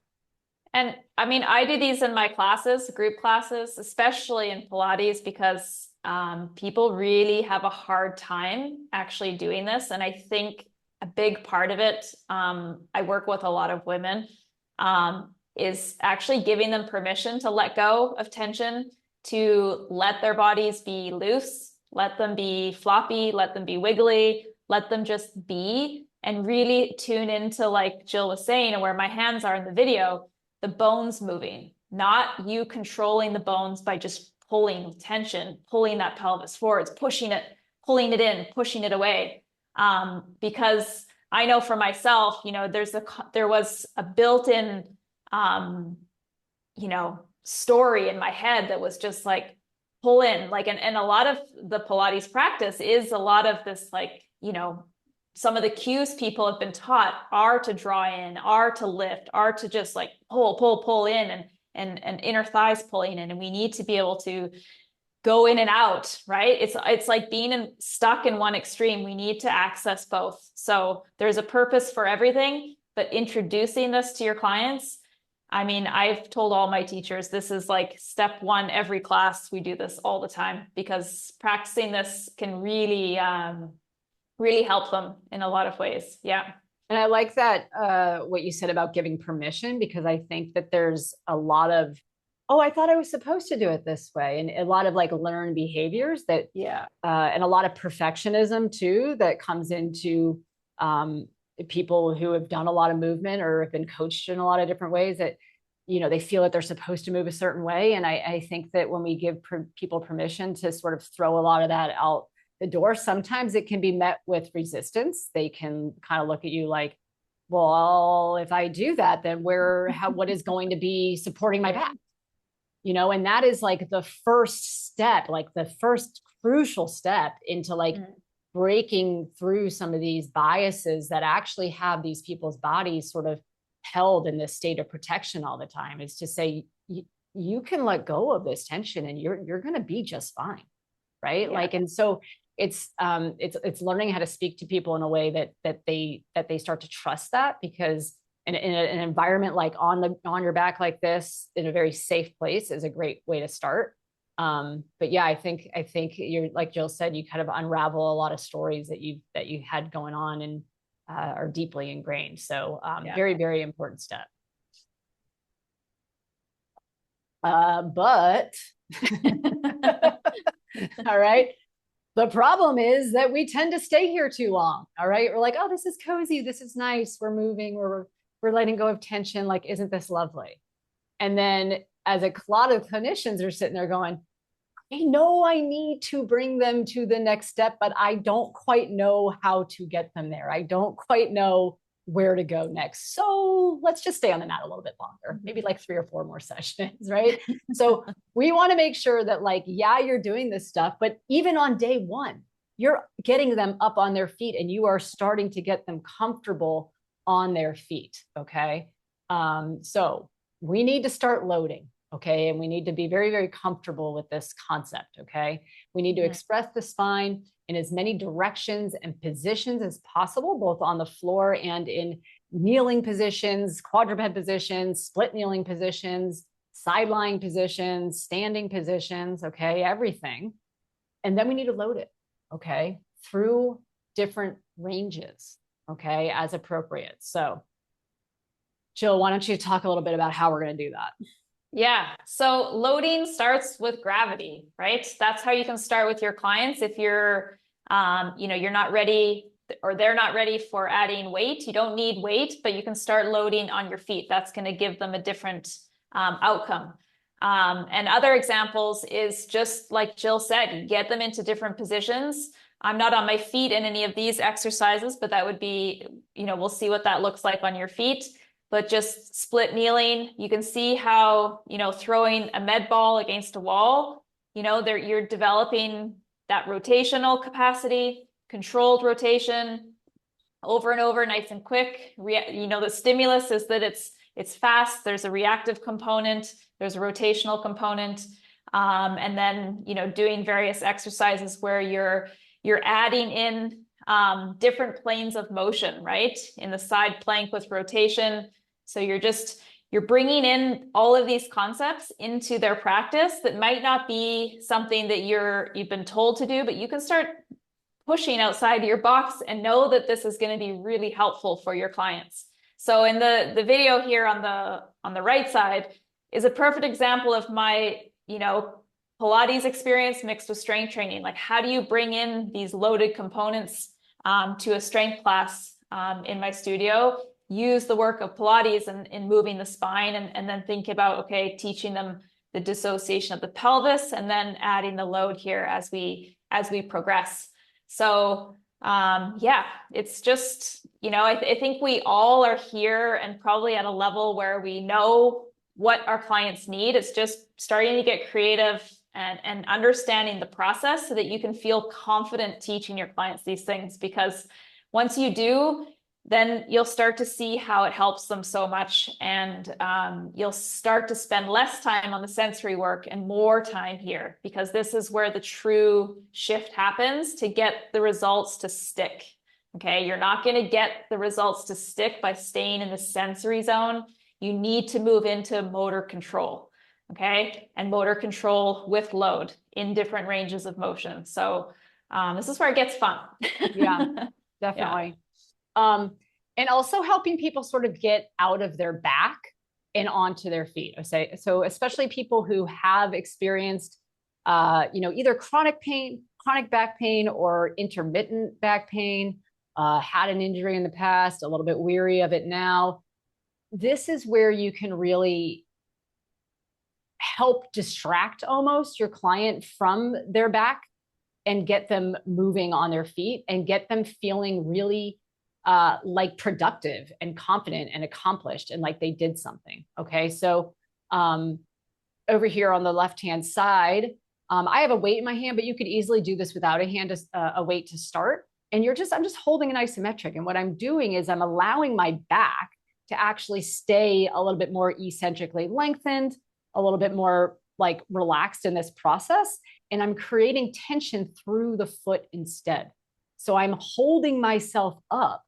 And I mean, I do these in my classes, group classes, especially in Pilates, because people really have a hard time actually doing this. And I think a big part of it, I work with a lot of women, is actually giving them permission to let go of tension, to let their bodies be loose, let them be floppy, let them be wiggly, let them just be, and really tune into, like Jill was saying, and where my hands are in the video, the bones moving, not you controlling the bones by just pulling tension, pulling that pelvis forwards, pushing it, pulling it in, pushing it away. Because I know for myself, you know, there was a built-in story in my head that was just like, pull in, like, and a lot of the Pilates practice is a lot of this, like, some of the cues people have been taught are to draw in, are to lift, are to just like pull in, and inner thighs pulling in. And we need to be able to go in and out, right? It's like being stuck in one extreme. We need to access both. So there's a purpose for everything, but introducing this to your clients, I mean, I've told all my teachers, this is like step one, every class. We do this all the time, because practicing this can really, really help them in a lot of ways. Yeah. And I like that, what you said about giving permission, because I think that there's a lot of, oh, I thought I was supposed to do it this way. And a lot of like learned behaviors that, and a lot of perfectionism too, that comes into people who have done a lot of movement or have been coached in a lot of different ways, that, they feel that they're supposed to move a certain way. And I think that when we give people permission to sort of throw a lot of that out the door, sometimes it can be met with resistance. They can kind of look at you like, well, if I do that, then what is going to be supporting my back? And that is like the first step, like the first crucial step into like breaking through some of these biases that actually have these people's bodies sort of held in this state of protection all the time, is to say, you can let go of this tension and you're going to be just fine. Right. Yeah. Like, and so it's learning how to speak to people in a way that they start to trust that, because in an environment like on your back like this, in a very safe place, is a great way to start. But yeah, I think you're, like Jill said, you kind of unravel a lot of stories that you had going on and are deeply ingrained. So very, very important step. But all right. The problem is that we tend to stay here too long. All right. We're like, oh, this is cozy. This is nice. We're moving. We're letting go of tension. Like, isn't this lovely? And then as a lot of clinicians are sitting there going, I know I need to bring them to the next step, but I don't quite know how to get them there. I don't quite know where to go next. So let's just stay on the mat a little bit longer, maybe like 3 or 4 more sessions, right? So we want to make sure that like, yeah, you're doing this stuff, but even on day 1, you're getting them up on their feet and you are starting to get them comfortable on their feet. Okay. So we need to start loading. Okay. And we need to be very, very comfortable with this concept. Okay. We need to express the spine in as many directions and positions as possible, both on the floor and in kneeling positions, quadruped positions, split kneeling positions, side lying positions, standing positions. Okay. Everything. And then we need to load it. Okay. Through different ranges. Okay. As appropriate. So Jill, why don't you talk a little bit about how we're going to do that? Yeah. So loading starts with gravity, right? That's how you can start with your clients. If you're, you're not ready or they're not ready for adding weight, you don't need weight, but you can start loading on your feet. That's going to give them a different outcome. And other examples is just like Jill said, you get them into different positions. I'm not on my feet in any of these exercises, but that would be, we'll see what that looks like on your feet. But just split kneeling, you can see how, throwing a med ball against a wall, you're developing that rotational capacity, controlled rotation over and over, nice and quick. The stimulus is that it's fast. There's a reactive component. There's a rotational component. And then, doing various exercises where you're adding in different planes of motion, right? In the side plank with rotation. So you're bringing in all of these concepts into their practice that might not be something that you've been told to do, but you can start pushing outside your box and know that this is going to be really helpful for your clients. So in the video here on the right side is a perfect example of my, Pilates experience mixed with strength training. Like, how do you bring in these loaded components to a strength class in my studio, use the work of Pilates in moving the spine, and then think about, okay, teaching them the dissociation of the pelvis and then adding the load here as we progress. So it's just, I think we all are here and probably at a level where we know what our clients need. It's just starting to get creative and understanding the process so that you can feel confident teaching your clients these things, because once you do, then you'll start to see how it helps them so much. And you'll start to spend less time on the sensory work and more time here, because this is where the true shift happens to get the results to stick. Okay. You're not going to get the results to stick by staying in the sensory zone. You need to move into motor control. Okay. And motor control with load in different ranges of motion. So this is where it gets fun. Yeah, definitely. Yeah. And also helping people sort of get out of their back and onto their feet. So especially people who have experienced, either chronic back pain or intermittent back pain, had an injury in the past, a little bit weary of it now. This is where you can really help distract almost your client from their back and get them moving on their feet and get them feeling really like productive and confident and accomplished and like they did something. Okay. So over here on the left-hand side, I have a weight in my hand, but you could easily do this without a weight to start. And I'm just holding an isometric. And what I'm doing is I'm allowing my back to actually stay a little bit more eccentrically lengthened, a little bit more like relaxed in this process. And I'm creating tension through the foot instead. So I'm holding myself up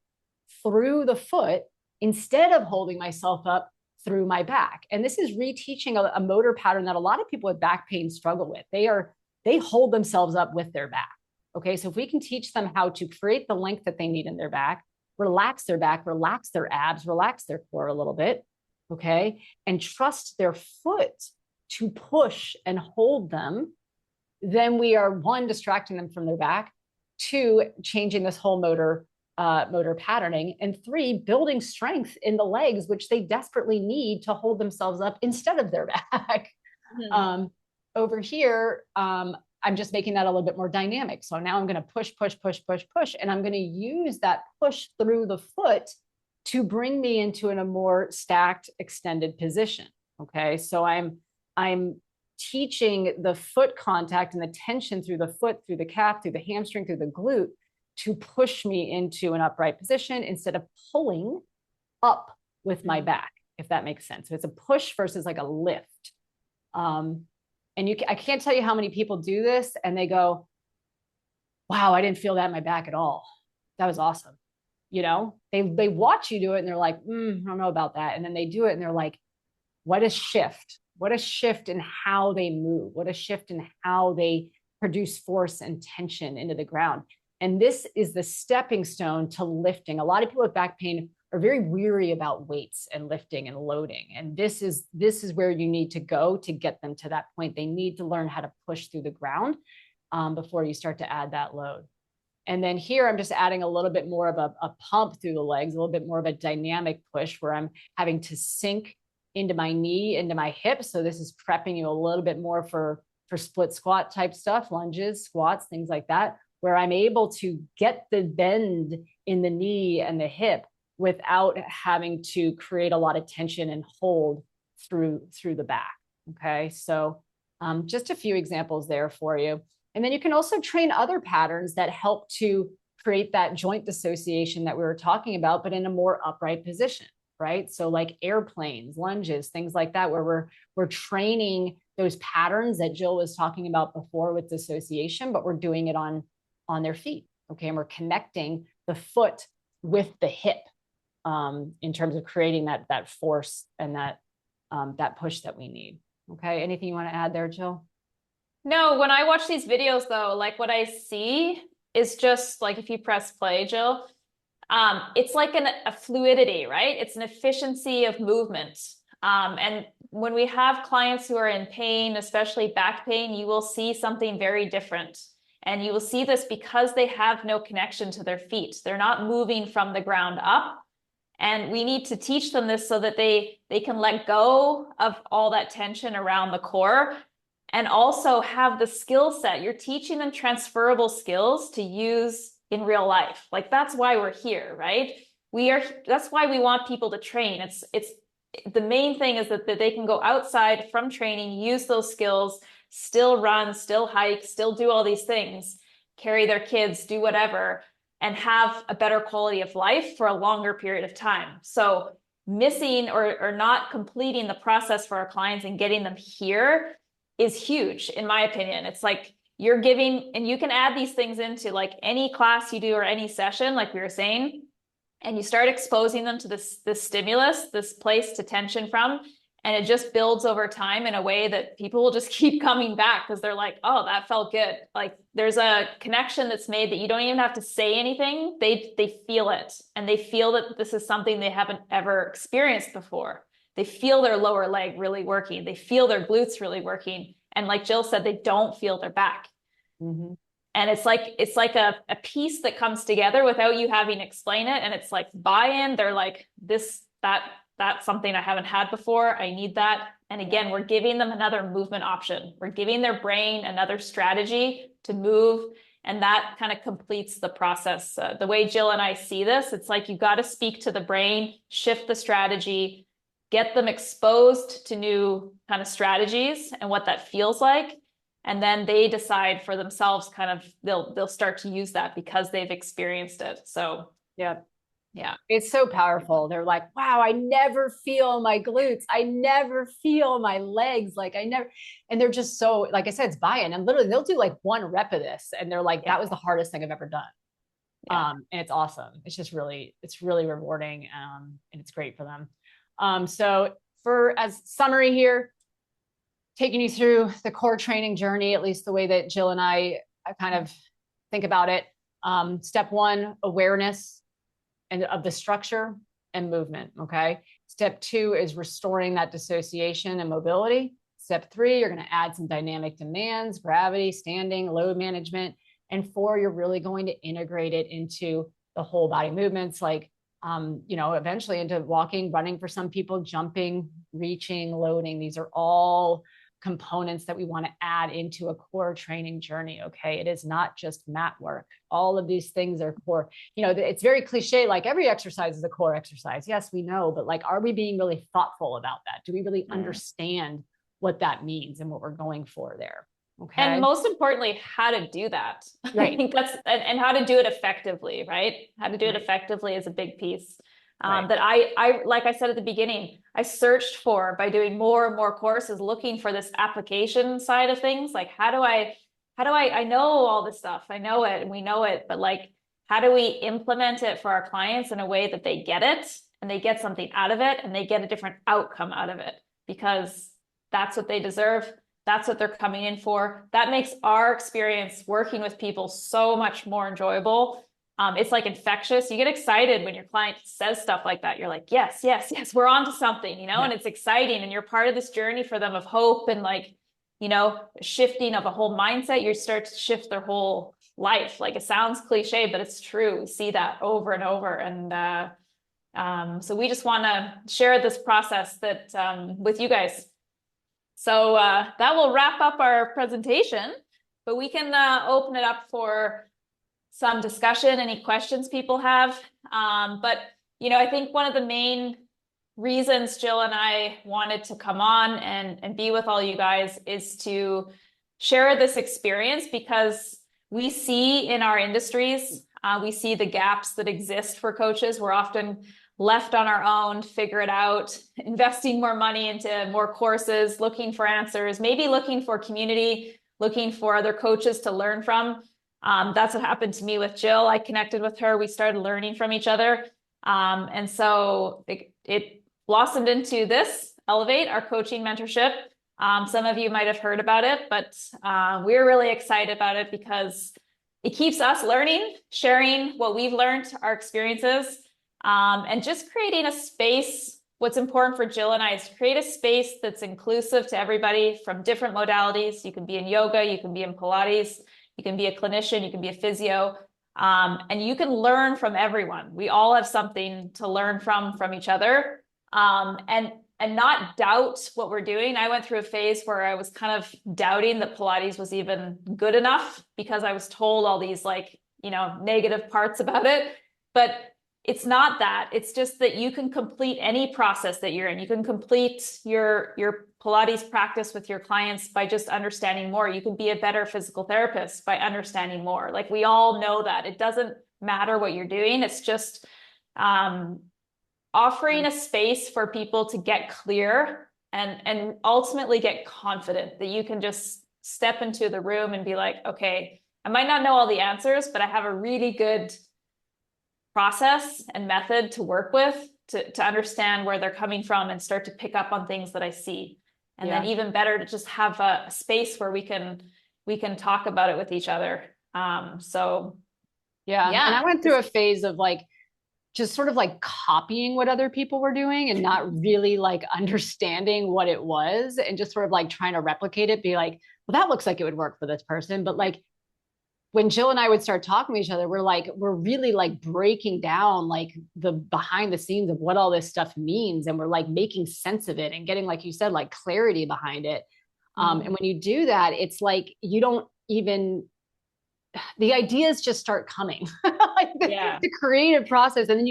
through the foot instead of holding myself up through my back. And this is reteaching a motor pattern that a lot of people with back pain struggle with. They hold themselves up with their back. Okay. So if we can teach them how to create the length that they need in their back, relax their back, relax their abs, relax their core a little bit. Okay. And trust their foot to push and hold them, then we are, one, distracting them from their back, two, changing this whole motor patterning, and three, building strength in the legs, which they desperately need to hold themselves up instead of their back. Over here, I'm just making that a little bit more dynamic. So now I'm going to push, and I'm going to use that push through the foot to bring me into a more stacked, extended position. Okay, so I'm teaching the foot contact and the tension through the foot, through the calf, through the hamstring, through the glute to push me into an upright position instead of pulling up with my back, if that makes sense. So it's a push versus like a lift. And I can't tell you how many people do this and they go, wow, I didn't feel that in my back at all. That was awesome. You know, they watch you do it and they're like, I don't know about that. And then they do it and they're like, what a shift. What a shift in how they move. What a shift in how they produce force and tension into the ground. And this is the stepping stone to lifting. A lot of people with back pain are very weary about weights and lifting and loading. And this is where you need to go to get them to that point. They need to learn how to push through the ground before you start to add that load. And then here, I'm just adding a little bit more of a pump through the legs, a little bit more of a dynamic push where I'm having to sink into my knee, into my hip. So this is prepping you a little bit more for split squat type stuff, lunges, squats, things like that, where I'm able to get the bend in the knee and the hip without having to create a lot of tension and hold through the back. Okay, so just a few examples there for you. And then you can also train other patterns that help to create that joint dissociation that we were talking about, but in a more upright position, right? So like airplanes, lunges, things like that, where we're training those patterns that Jill was talking about before with dissociation, but we're doing it on their feet. Okay, and we're connecting the foot with the hip in terms of creating that force and that push that we need. Okay, anything you want to add there, Jill? No, when I watch these videos though, like what I see is just like, if you press play, Jill, it's like a fluidity, right? It's an efficiency of movement. And when we have clients who are in pain, especially back pain, you will see something very different. And you will see this because they have no connection to their feet. They're not moving from the ground up. And we need to teach them this so that they can let go of all that tension around the core and also have the skill set. You're teaching them transferable skills to use in real life. Like that's why we're here, right? That's why we want people to train. It's the main thing is that they can go outside from training, use those skills, still run, still hike, still do all these things, carry their kids, do whatever, and have a better quality of life for a longer period of time. So missing or not completing the process for our clients and getting them here is huge, in my opinion. It's like you're giving, and you can add these things into like any class you do or any session, like we were saying, and you start exposing them to this stimulus, this place to tension from, and it just builds over time in a way that people will just keep coming back because they're like, oh, that felt good. Like there's a connection that's made that you don't even have to say anything. They feel it, and they feel that this is something they haven't ever experienced before. They feel their lower leg really working. They feel their glutes really working. And like Jill said, they don't feel their back. Mm-hmm. And it's like a piece that comes together without you having to explain it. And it's like buy-in. They're like, that's something I haven't had before. I need that. And again, we're giving them another movement option. We're giving their brain another strategy to move. And that kind of completes the process. The way Jill and I see this, it's like you got to speak to the brain, shift the strategy, get them exposed to new kind of strategies and what that feels like. And then they decide for themselves, kind of, they'll start to use that because they've experienced it. So yeah. It's so powerful. They're like, wow, I never feel my glutes. I never feel my legs. And they're just so, like I said, it's buy-in. And literally they'll do like one rep of this. And they're like, that was the hardest thing I've ever done. Yeah. And it's awesome. It's really rewarding. And it's great for them. So as summary here, taking you through the core training journey, at least the way that Jill and I kind of think about it. Step one, awareness and of the structure and movement. Okay. Step two is restoring that dissociation and mobility. Step 3, you're going to add some dynamic demands, gravity, standing, load management. And 4, you're really going to integrate it into the whole body movements, like, eventually into walking, running for some people, jumping, reaching, loading. These are all components that we want to add into a core training journey. Okay. It is not just mat work. All of these things are core. It's very cliche, like every exercise is a core exercise. Yes, we know, but like, are we being really thoughtful about that? Do we really understand what that means and what we're going for there? Okay. And most importantly, how to do that. Right. I think that's, and how to do it effectively, right? How to do it effectively is a big piece. That I, like I said at the beginning, I searched for by doing more and more courses, looking for this application side of things. Like, I know all this stuff, I know it and we know it, but like, how do we implement it for our clients in a way that they get it and they get something out of it and they get a different outcome out of it, because that's what they deserve. That's what they're coming in for. That makes our experience working with people so much more enjoyable. It's like infectious. You get excited when your client says stuff like that. You're like, yes, yes, yes, we're on to something, and it's exciting. And you're part of this journey for them of hope and like, shifting of a whole mindset. You start to shift their whole life. Like, it sounds cliche, but it's true. We see that over and over. And so we just want to share this process that with you guys. So that will wrap up our presentation, but we can open it up for some discussion, any questions people have. But, I think one of the main reasons Jill and I wanted to come on and be with all you guys is to share this experience, because we see in our industries, we see the gaps that exist for coaches. We're often left on our own, figure it out, investing more money into more courses, looking for answers, maybe looking for community, looking for other coaches to learn from. That's what happened to me with Jill. I connected with her. We started learning from each other. And so it blossomed into this Elevate, our coaching mentorship. Some of you might have heard about it, but we're really excited about it because it keeps us learning, sharing what we've learned, our experiences, and just creating a space. What's important for Jill and I is to create a space that's inclusive to everybody from different modalities. You can be in yoga, you can be in Pilates, you can be a clinician, you can be a physio, and you can learn from everyone. We all have something to learn from each other, and not doubt what we're doing. I went through a phase where I was kind of doubting that Pilates was even good enough because I was told all these negative parts about it, but it's not that. It's just that you can complete any process that you're in. You can complete your Pilates practice with your clients by just understanding more. You can be a better physical therapist by understanding more. Like, we all know that. It doesn't matter what you're doing. It's just offering a space for people to get clear and ultimately get confident that you can just step into the room and be like, okay, I might not know all the answers, but I have a really good process and method to work with to understand where they're coming from and start to pick up on things that I see. And then even better to just have a space where we can talk about it with each other. And I went through a phase of just sort of copying what other people were doing and not really understanding what it was, and just sort of trying to replicate it, be like, well, that looks like it would work for this person. But when Jill and I would start talking to each other, we're really breaking down the behind the scenes of what all this stuff means. And we're making sense of it and getting, like you said, clarity behind it. And when you do that, it's you don't even, the ideas just start coming, the creative process. And then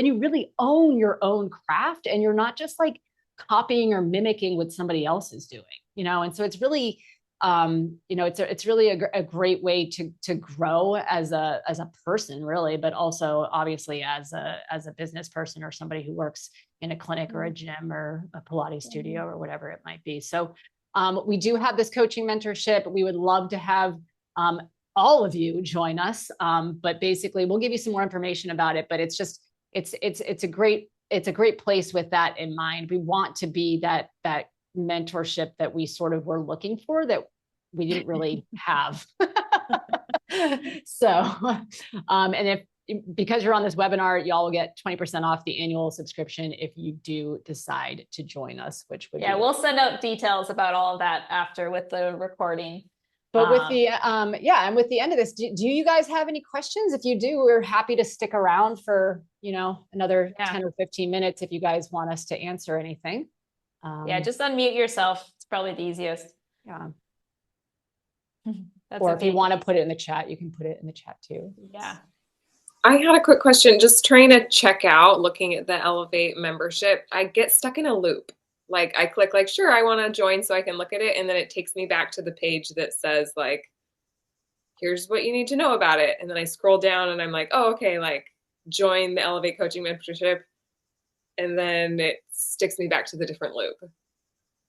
you really own your own craft, and you're not just copying or mimicking what somebody else is doing, And so it's really, it's really a great way to grow as a person, really, but also obviously as a business person or somebody who works in a clinic or a gym or a Pilates studio or whatever it might be. So we do have this coaching mentorship. We would love to have all of you join us, but basically we'll give you some more information about it. But it's a great place with that in mind. We want to be that mentorship that we sort of were looking for that we didn't really have. So, and because you're on this webinar, y'all will get 20% off the annual subscription if you do decide to join us, which would we'll send out details about all of that after with the recording. But with the, and with the end of this, do you guys have any questions? If you do, we're happy to stick around for, another 10 or 15 minutes if you guys want us to answer anything. Just unmute yourself. It's probably the easiest. Yeah. That's or if you want to put it in the chat, you can put it in the chat too. Yeah. I had a quick question. Just trying to check out, looking at the Elevate membership, I get stuck in a loop. Like I click like, sure, I want to join so I can look at it. And then it takes me back to the page that says like, here's what you need to know about it. And then I scroll down and I'm like, oh, okay, like join the Elevate coaching membership. And then it sticks me back to the different loop.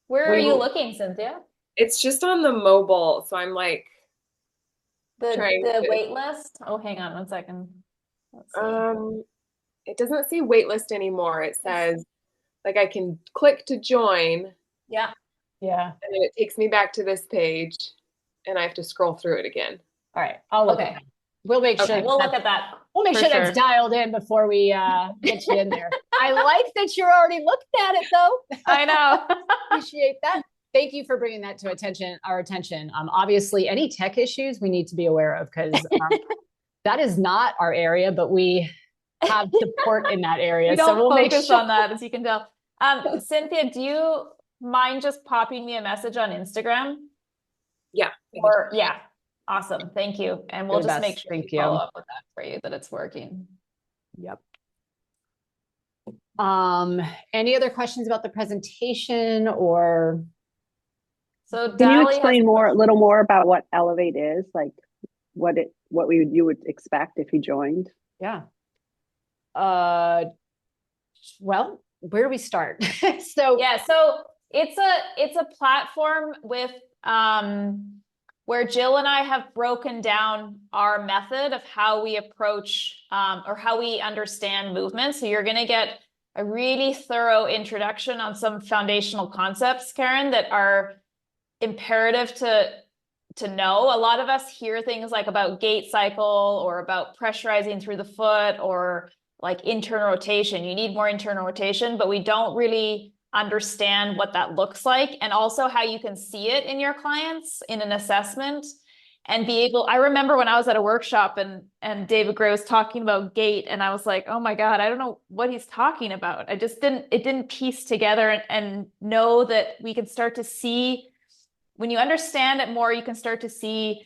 Where are you looking, Cynthia? It's just on the mobile. So I'm like, the wait list. Oh, hang on 1 second. It doesn't say wait list anymore. It says like I can click to join. Yeah. Yeah. And then it takes me back to this page and I have to scroll through it again. All right. I'll look at that. We'll make sure. We'll look at that. We'll make sure that's dialed in before we get you in there. I like that you're already looked at it though. I know. Appreciate that. Thank you for bringing that to our attention. Obviously, any tech issues we need to be aware of because that is not our area, but we have support in that area. We don't focus on that, as you can tell. Cynthia, do you mind just popping me a message on Instagram? Yeah. Awesome. Thank you. And we'll just make sure we follow up with that for you, that it's working. Yep. Any other questions about the presentation or? So can you explain a little more about what Elevate is, like what you would expect if you joined? Yeah. Well, where do we start? So it's a platform with where Jill and I have broken down our method of how we approach or how we understand movement. So you're going to get a really thorough introduction on some foundational concepts, Karen, that are imperative to know. A lot of us hear things like about gait cycle or about pressurizing through the foot or like internal rotation. You need more internal rotation, but we don't really understand what that looks like, and also how you can see it in your clients in an assessment and be able. I remember when I was at a workshop and David Gray was talking about gait, and I was like, oh my God, I don't know what he's talking about. It didn't piece together and know that we can start to see, when you understand it more, you can start to see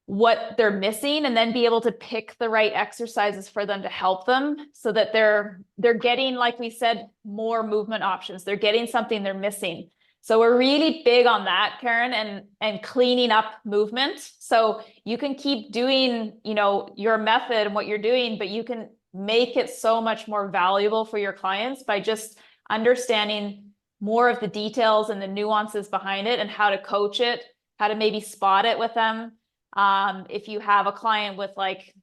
what they're missing and then be able to pick the right exercises for them to help them so that they're getting, like we said, more movement options. They're getting something they're missing. So we're really big on that, Karen, and cleaning up movement. So you can keep doing, your method and what you're doing, but you can make it so much more valuable for your clients by just understanding more of the details and the nuances behind it and how to coach it, how to maybe spot it with them. If you have a client with like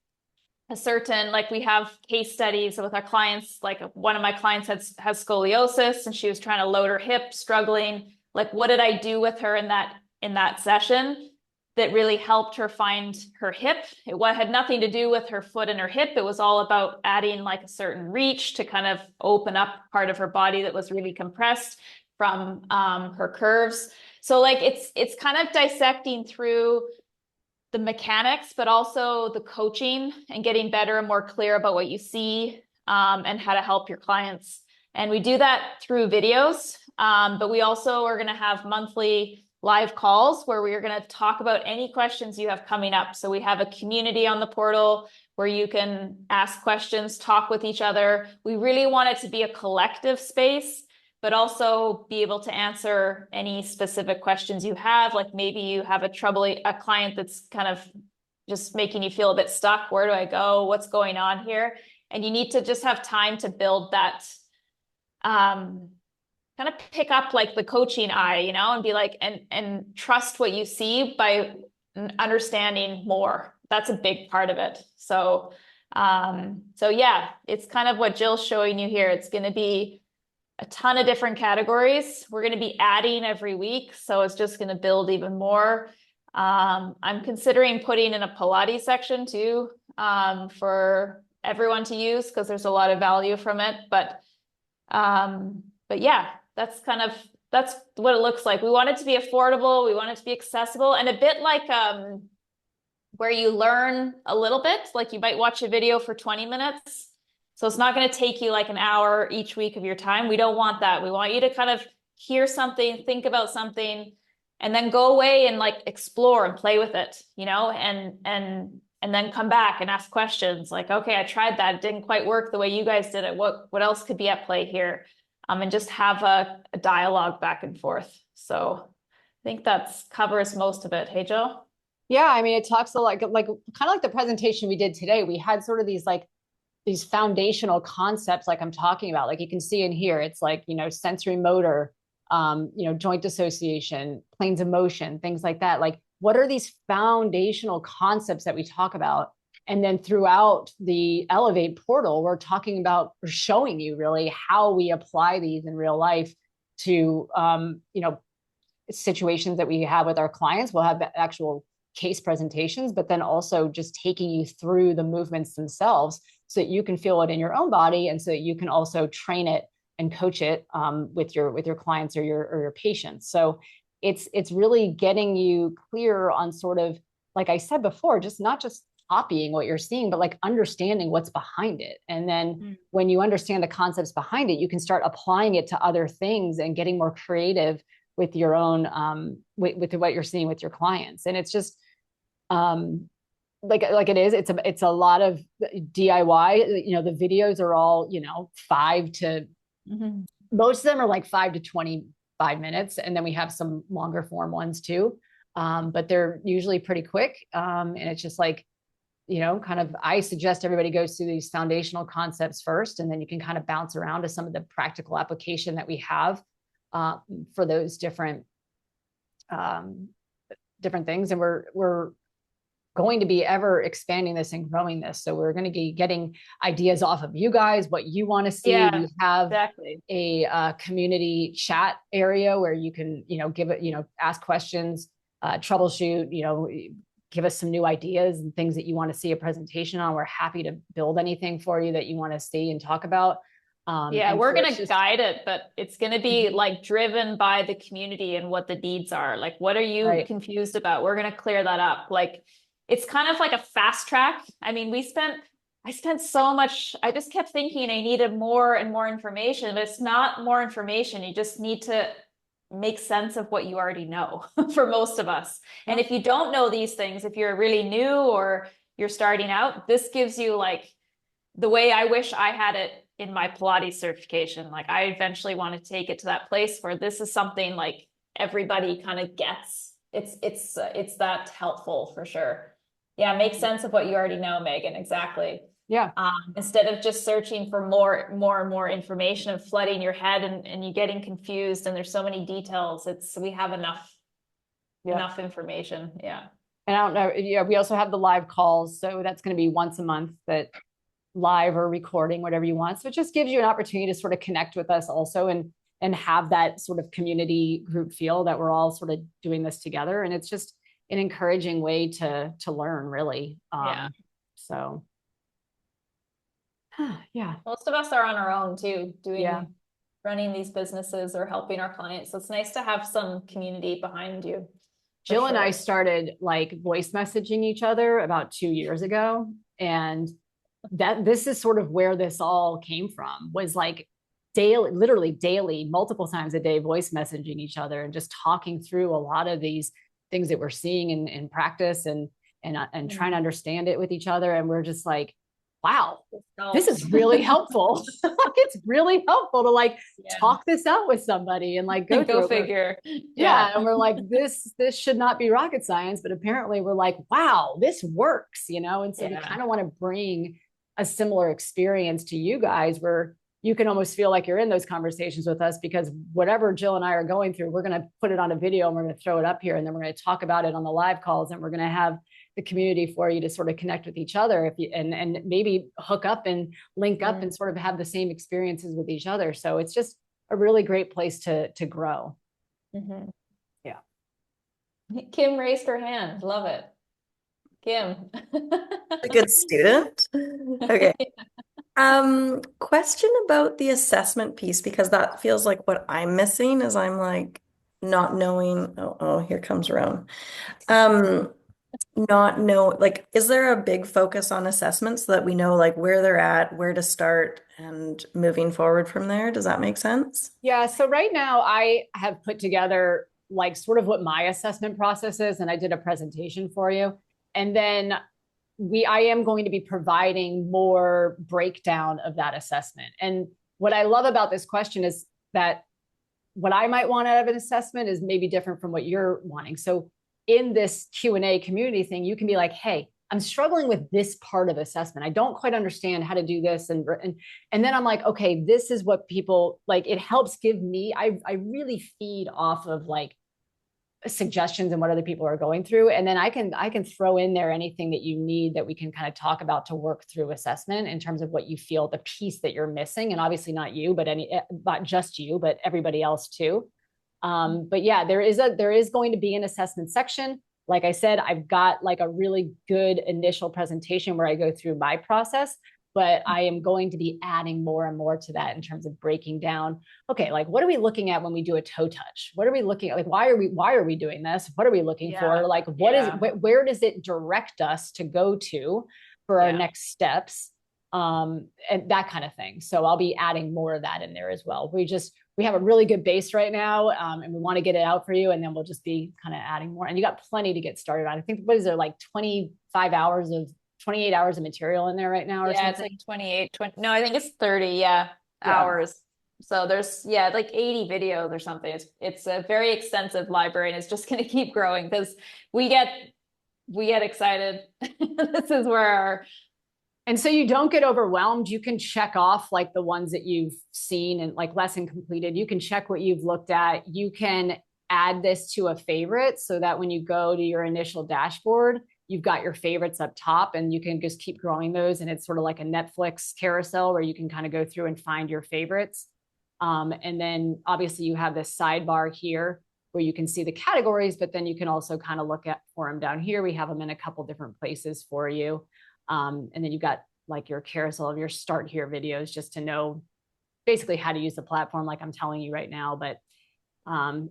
a certain, like we have case studies with our clients, like one of my clients has scoliosis and she was trying to load her hip, struggling. Like, what did I do with her in that session that really helped her find her hip? It had nothing to do with her foot and her hip. It was all about adding like a certain reach to kind of open up part of her body that was really compressed from her curves. So like it's kind of dissecting through the mechanics, but also the coaching and getting better and more clear about what you see and how to help your clients. And we do that through videos, but we also are going to have monthly live calls where we are going to talk about any questions you have coming up. So we have a community on the portal where you can ask questions, talk with each other. We really want it to be a collective space, but also be able to answer any specific questions you have. Like maybe you have a client that's kind of just making you feel a bit stuck. Where do I go? What's going on here? And you need to just have time to build that, kind of pick up like the coaching eye, and be like, and trust what you see by understanding more. That's a big part of it. So yeah, it's kind of what Jill's showing you here. It's going to be a ton of different categories. We're going to be adding every week. So it's just going to build even more. I'm considering putting in a Pilates section too. for everyone to use because there's a lot of value from it. But yeah, that's what it looks like. We want it to be affordable. We want it to be accessible, and a bit like where you learn a little bit, like you might watch a video for 20 minutes. So it's not going to take you like an hour each week of your time. We don't want that. We want you to kind of hear something, think about something, and then go away and like explore and play with it, you know, and then come back and ask questions like, okay, I tried that. It didn't quite work the way you guys did it. What else could be at play here? And just have a dialogue back and forth. So I think that's covers most of it. Hey, Jill? Yeah, I mean, it talks a lot, like kind of like the presentation we did today. We had sort of these foundational concepts, like I'm talking about, like you can see in here, it's like, you know, sensory motor, you know, joint dissociation, planes of motion, things like that. Like, what are these foundational concepts that we talk about? And then throughout the Elevate portal, we're showing you really how we apply these in real life to, you know, situations that we have with our clients. We'll have actual case presentations, but then also just taking you through the movements themselves so that you can feel it in your own body, and so that you can also train it and coach it with your clients or your patients. So it's really getting you clear on sort of, like I said before, just not just copying what you're seeing, but like understanding what's behind it. And then when you understand the concepts behind it, you can start applying it to other things and getting more creative with your own with what you're seeing with your clients. And it's just like it is, it's a lot of DIY. You know, the videos are all, you know, most of them are like 5 to 25 minutes, and then we have some longer form ones too, but they're usually pretty quick, and it's just like, you know, kind of, I suggest everybody goes through these foundational concepts first, and then you can kind of bounce around to some of the practical application that we have for those different things. And we're going to be ever expanding this and growing this. So we're going to be getting ideas off of you guys, what you want to see. Yeah, we have exactly. a community chat area where you can, you know, give it, you know, ask questions, troubleshoot, you know, give us some new ideas and things that you want to see a presentation on. We're happy to build anything for you that you want to see and talk about. Yeah, we're going to guide it, but it's going to be like driven by the community and what the needs are. Like, what are you confused about? We're going to clear that up. Like, it's kind of like a fast track. I mean, I spent so much, I just kept thinking I needed more and more information, but it's not more information. You just need to make sense of what you already know for most of us. And if you don't know these things, if you're really new or you're starting out, this gives you like the way I wish I had it in my Pilates certification. Like, I eventually want to take it to that place where this is something like everybody kind of gets. It's that helpful for sure. Yeah, make sense of what you already know, Megan. Exactly. Yeah. Instead of just searching for more and more information and flooding your head and you getting confused and there's so many details. We have enough information. Yeah. And I don't know. Yeah, we also have the live calls. So that's going to be once a month, that live or recording, whatever you want. So it just gives you an opportunity to sort of connect with us also and have that sort of community group feel that we're all sort of doing this together. And it's just an encouraging way to learn, really. So yeah. Most of us are on our own too, running these businesses or helping our clients. So it's nice to have some community behind you. Jill and I started like voice messaging each other about 2 years ago. And this is sort of where this all came from, was like literally daily, multiple times a day, voice messaging each other and just talking through a lot of these things that we're seeing in practice and trying to understand it with each other. And we're just like, wow, this is really helpful. It's really helpful to like talk this out with somebody and like go figure. Yeah. And we're like, this should not be rocket science, but apparently we're like, wow, this works, you know? And so we kind of want to bring a similar experience to you guys where you can almost feel like you're in those conversations with us, because whatever Jill and I are going through, we're going to put it on a video and we're going to throw it up here. And then we're going to talk about it on the live calls, and we're going to have the community for you to sort of connect with each other and maybe hook up and link up and sort of have the same experiences with each other. So it's just a really great place to grow. Yeah. Kim raised her hand. Love it. Kim. A good student. Okay. Question about the assessment piece, because that feels like what I'm missing is I'm like not knowing. Oh, here comes Roan. Not know, like, is there a big focus on assessments so that we know like where they're at, where to start, and moving forward from there? Does that make sense? Yeah. So right now I have put together like sort of what my assessment process is, and I did a presentation for you. And then I am going to be providing more breakdown of that assessment. And what I love about this question is that what I might want out of an assessment is maybe different from what you're wanting. So in this Q&A community thing, you can be like, hey, I'm struggling with this part of assessment. I don't quite understand how to do this. And then I'm like, okay, this is what people like. It helps give me, I really feed off of like suggestions and what other people are going through. And then I can throw in there anything that you need that we can kind of talk about to work through assessment in terms of what you feel, the piece that you're missing. And obviously not you, but not just you, but everybody else too. But yeah, there is going to be an assessment section. Like I said, I've got like a really good initial presentation where I go through my process, but I am going to be adding more and more to that in terms of breaking down. Okay, like what are we looking at when we do a toe touch? What are we looking at? Like why are we doing this? What are we looking for? Like where does it direct us to go to for our next steps? And that kind of thing. So I'll be adding more of that in there as well. We have a really good base right now, and we want to get it out for you, and then we'll just be kind of adding more. And you got plenty to get started on. I think, what is there, like 28 hours of material in there right now or something? It's like 28, no, I think it's 30, hours. So there's, like 80 videos or something. It's a very extensive library, and it's just going to keep growing because we get excited. This is where and so you don't get overwhelmed. You can check off like the ones that you've seen and like lesson completed. You can check what you've looked at. You can add this to a favorite so that when you go to your initial dashboard, you've got your favorites up top and you can just keep growing those. And it's sort of like a Netflix carousel where you can kind of go through and find your favorites. And then obviously you have this sidebar here where you can see the categories, but then you can also kind of look for them down here. We have them in a couple different places for you. And then you've got like your carousel of your start here videos just to know basically how to use the platform like I'm telling you right now. But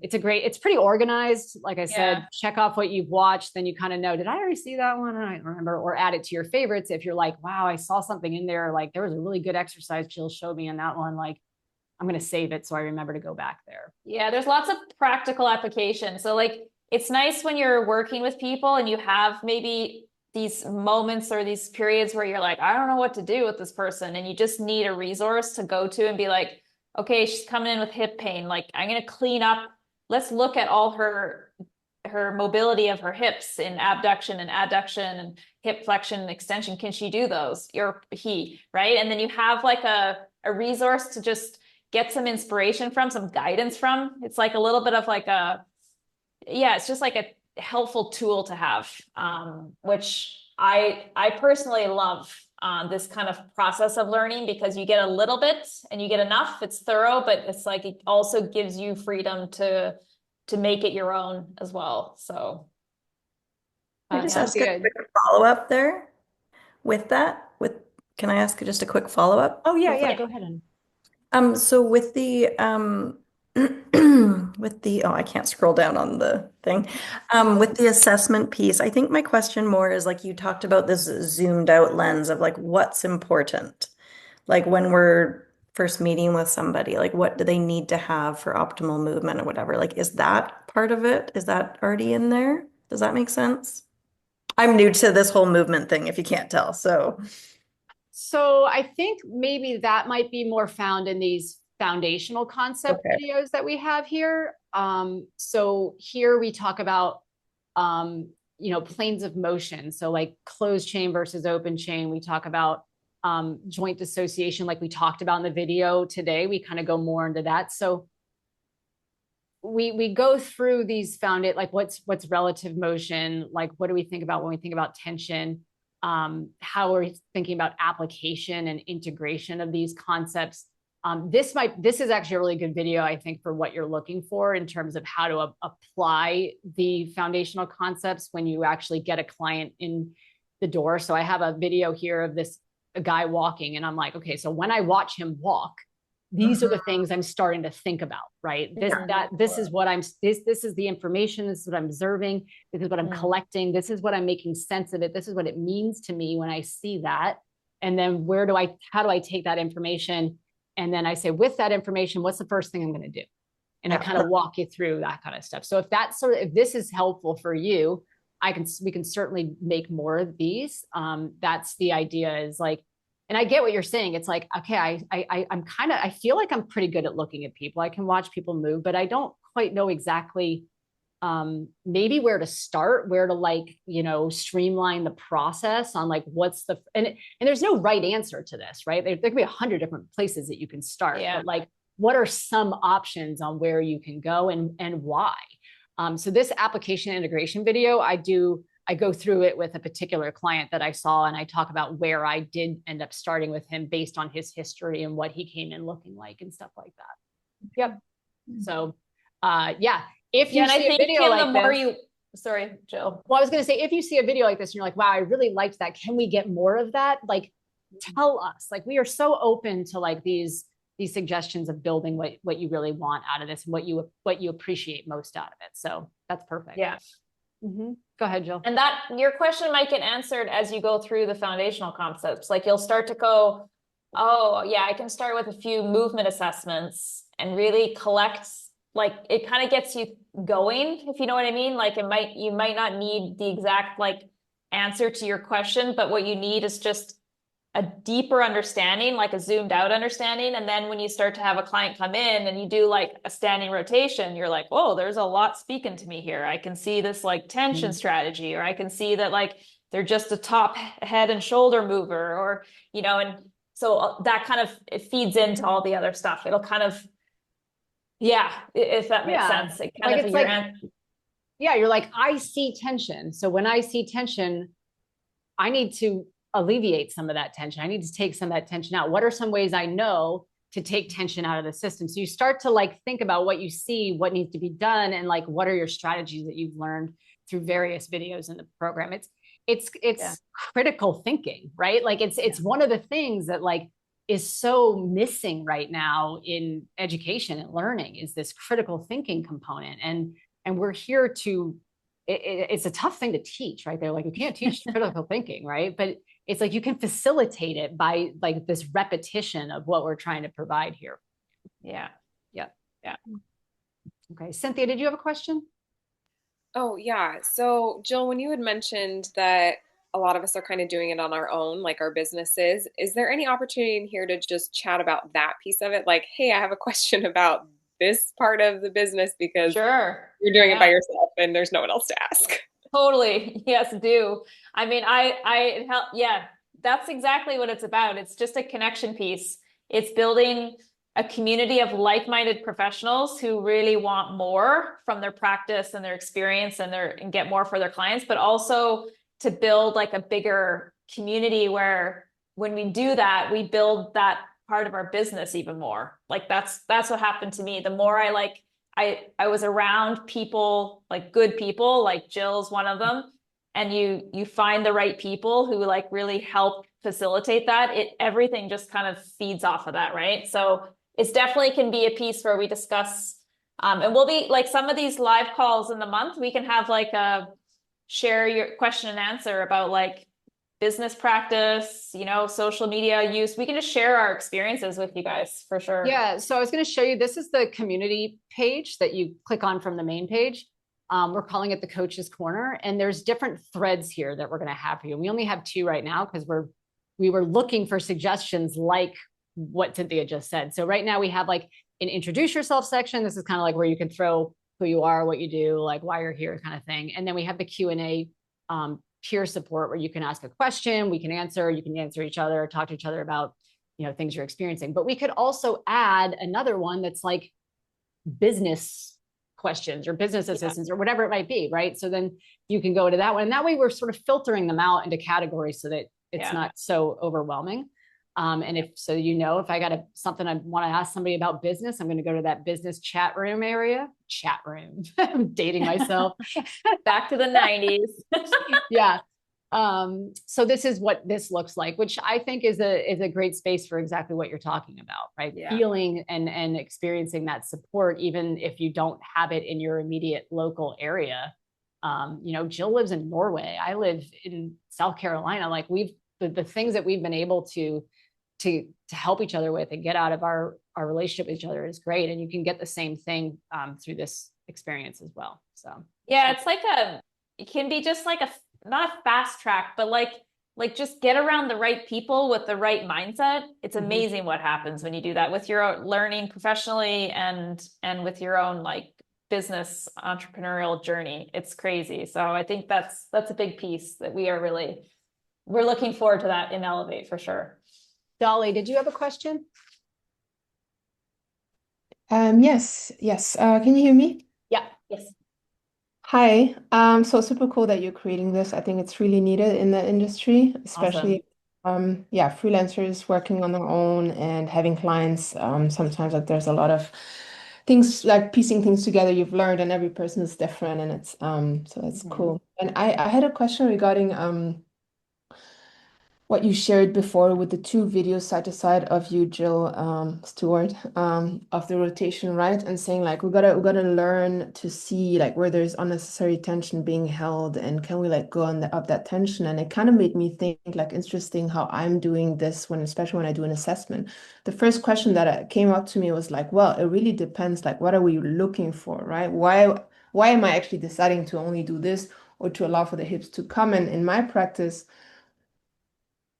it's pretty organized. Like I said, check off what you've watched, then you kind of know, did I already see that one? I don't remember, or add it to your favorites. If you're like, wow, I saw something in there. Like there was a really good exercise Jill showed me in that one. Like I'm going to save it so I remember to go back there. Yeah, there's lots of practical application. So like, it's nice when you're working with people and you have maybe these moments or these periods where you're like, I don't know what to do with this person. And you just need a resource to go to and be like, okay, she's coming in with hip pain. Like I'm going to clean up. Let's look at all her mobility of her hips in abduction and adduction and hip flexion and extension. Can she do those? Right? And then you have like a resource to just get some inspiration from, some guidance from. It's like a little bit of like it's just like a helpful tool to have, which I personally love this kind of process of learning because you get a little bit and you get enough. It's thorough, but it's like it also gives you freedom to make it your own as well. So I just ask a quick follow-up there with that. Can I ask just a quick follow-up? Oh yeah, go ahead. So with the I can't scroll down on the thing. With the assessment piece, I think my question more is like you talked about this zoomed out lens of like what's important. Like when we're first meeting with somebody, like what do they need to have for optimal movement or whatever? Like, is that part of it? Is that already in there? Does that make sense? I'm new to this whole movement thing, if you can't tell. So I think maybe that might be more found in these foundational concept videos that we have here. So here we talk about, planes of motion. So like closed chain versus open chain. We talk about joint dissociation, like we talked about in the video today. We kind of go more into that. So we go through these like what's relative motion, like what do we think about when we think about tension, how are we thinking about application and integration of these concepts, This is actually a really good video, I think, for what you're looking for in terms of how to apply the foundational concepts when you actually get a client in the door. So I have a video here of a guy walking, and I'm like, okay, so when I watch him walk, these are the things I'm starting to think about, right? This is what this is the information. This is what I'm observing. This is what I'm collecting. This is what I'm making sense of it. This is what it means to me when I see that. And then how do I take that information? And then I say, with that information, what's the first thing I'm going to do? And I kind of walk you through that kind of stuff. So if this is helpful for you, we can certainly make more of these. That's the idea, is like, and I get what you're saying. It's like, okay, I feel like I'm pretty good at looking at people. I can watch people move, but I don't quite know exactly maybe where to start, where to streamline the process on and there's no right answer to this, right? There could be 100 different places that you can start, but what are some options on where you can go and why? So this application integration video, I go through it with a particular client that I saw, and I talk about where I did end up starting with him based on his history and what he came in looking like and stuff like that. Yep. So, if you see a video like this, sorry, Jill. Well, I was going to say, if you see a video like this and you're like, wow, I really liked that. Can we get more of that? Like, tell us. Like, we are so open to these suggestions of building what you really want out of this and what you appreciate most out of it. So that's perfect. Yeah. Go ahead, Jill. And that your question might get answered as you go through the foundational concepts. Like, you'll start to go, oh yeah, I can start with a few movement assessments and really collect, it kind of gets you going, if you know what I mean. Like, you might not need the exact answer to your question, but what you need is just a deeper understanding, like a zoomed out understanding. And then when you start to have a client come in and you do a standing rotation, you're like, whoa, there's a lot speaking to me here. I can see this tension strategy, or I can see that they're just a top head and shoulder mover, or, and so that kind of, it feeds into all the other stuff. It'll kind of, if that makes sense. It kind of, you're like, I see tension. So when I see tension, I need to alleviate some of that tension. I need to take some of that tension out. What are some ways I know to take tension out of the system? So you start to think about what you see, what needs to be done, and what are your strategies that you've learned through various videos in the program. It's critical thinking, right? It's one of the things that is so missing right now in education and learning, is this critical thinking component. And we're here to, it's a tough thing to teach, right? They're like, you can't teach critical thinking, right? But it's you can facilitate it by this repetition of what we're trying to provide here. Yeah. Okay. Cynthia, did you have a question? Oh, yeah. So Jill, when you had mentioned that a lot of us are kind of doing it on our own, like our businesses, is there any opportunity in here to just chat about that piece of it? Like, hey, I have a question about this part of the business because you're doing it by yourself and there's no one else to ask. Totally. Yes, do. I mean, I help. Yeah, that's exactly what it's about. It's just a connection piece. It's building a community of like-minded professionals who really want more from their practice and their experience and get more for their clients, but also to build a bigger community where when we do that, we build that part of our business even more. That's what happened to me. The more I was around people, good people, like Jill's one of them, and you find the right people who really help facilitate that, everything just kind of feeds off of that, right? So it's definitely can be a piece where we discuss, and we'll be some of these live calls in the month, we can have a share your question and answer about business practice, social media use. We can just share our experiences with you guys for sure. Yeah. So I was going to show you, this is the community page that you click on from the main page. We're calling it the Coach's Corner, and there's different threads here that we're going to have for you. We only have 2 right now because we were looking for suggestions like what Cynthia just said. So right now we have an introduce yourself section. This is kind of where you can throw who you are, what you do, why you're here kind of thing. And then we have the Q&A peer support where you can ask a question, we can answer, you can answer each other, talk to each other about, things you're experiencing. But we could also add another one that's business questions or business assistance or whatever it might be, right? So then you can go to that one. And that way we're sort of filtering them out into categories so that it's not so overwhelming. And if so, if I got something I want to ask somebody about business, I'm going to go to that business chat room area. Chat room. I'm dating myself. Back to the 90s. Yeah. So this is what this looks like, which I think is a great space for exactly what you're talking about, right? Yeah. Feeling and experiencing that support, even if you don't have it in your immediate local area. Jill lives in Norway. I live in South Carolina. Like the things that we've been able to help each other with and get out of our relationship with each other is great. And you can get the same thing through this experience as well. So yeah, it's like it can be just like not a fast track, but like just get around the right people with the right mindset. It's amazing what happens when you do that with your own learning professionally and with your own like business entrepreneurial journey. It's crazy. So I think that's a big piece that we're looking forward to that in Elevate for sure. Dolly, did you have a question? Yes. Can you hear me? Yeah. Yes. Hi. So super cool that you're creating this. I think it's really needed in the industry, especially freelancers working on their own and having clients. Sometimes like there's a lot of things like piecing things together you've learned, and every person is different, and it's so it's cool. And I had a question regarding what you shared before with the two videos side to side of you, Jill Stewart, of the rotation, right? And saying like we gotta learn to see like where there's unnecessary tension being held, and can we let go of that tension? And it kind of made me think like interesting how I'm doing this especially when I do an assessment. The first question that came up to me was like, well, it really depends. Like, what are we looking for, right? Why am I actually deciding to only do this or to allow for the hips to come? And in my practice,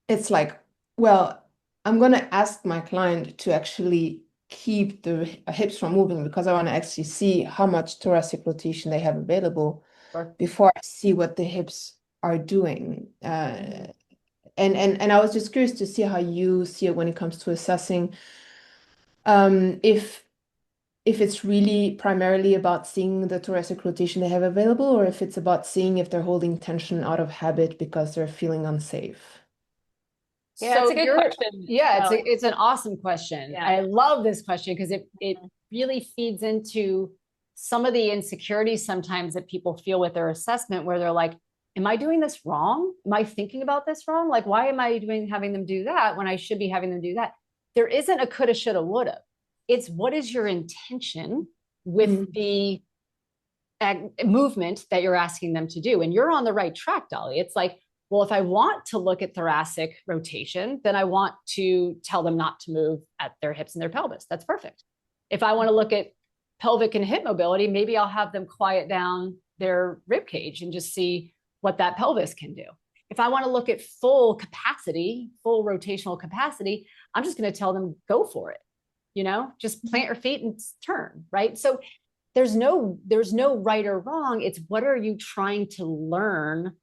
it's like, well, I'm going to ask my client to actually keep the hips from moving because I want to actually see how much thoracic rotation they have available before I see what the hips are doing. And I was just curious to see how you see it when it comes to assessing if it's really primarily about seeing the thoracic rotation they have available, or if it's about seeing if they're holding tension out of habit because they're feeling unsafe. Yeah, it's a good question. Yeah, it's an awesome question. Yeah. I love this question because it really feeds into some of the insecurities sometimes that people feel with their assessment, where they're like, am I doing this wrong? Am I thinking about this wrong? Like, why am I having them do that when I should be having them do that? There isn't a coulda, shoulda, woulda. It's what is your intention with the movement that you're asking them to do? And you're on the right track, Dolly. It's like, well, if I want to look at thoracic rotation, then I want to tell them not to move at their hips and their pelvis. That's perfect. If I want to look at pelvic and hip mobility, maybe I'll have them quiet down their rib cage and just see what that pelvis can do. If I want to look at full rotational capacity, I'm just going to tell them, go for it. Just plant your feet and turn, right? So there's no right or wrong. It's what are you trying to learn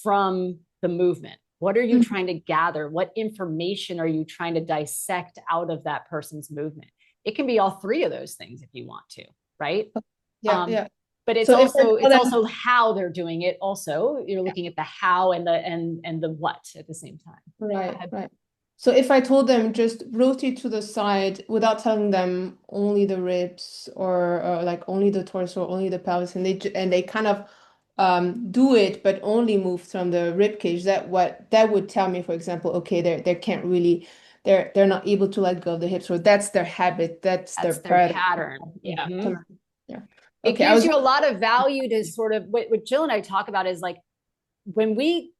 from the movement? What are you trying to gather? What information are you trying to dissect out of that person's movement? It can be all three of those things if you want to, right? Yeah. But it's also how they're doing it. Also, you're looking at the how and the what at the same time. Right. So if I told them just rotate to the side without telling them only the ribs or like only the torso, only the pelvis, and they kind of do it, but only move from the rib cage, that would tell me, for example, okay, they can't really, they're not able to let go of the hips, or that's their habit, that's their pattern. Yeah. It gives you a lot of value to sort of what Jill and I talk about is like when we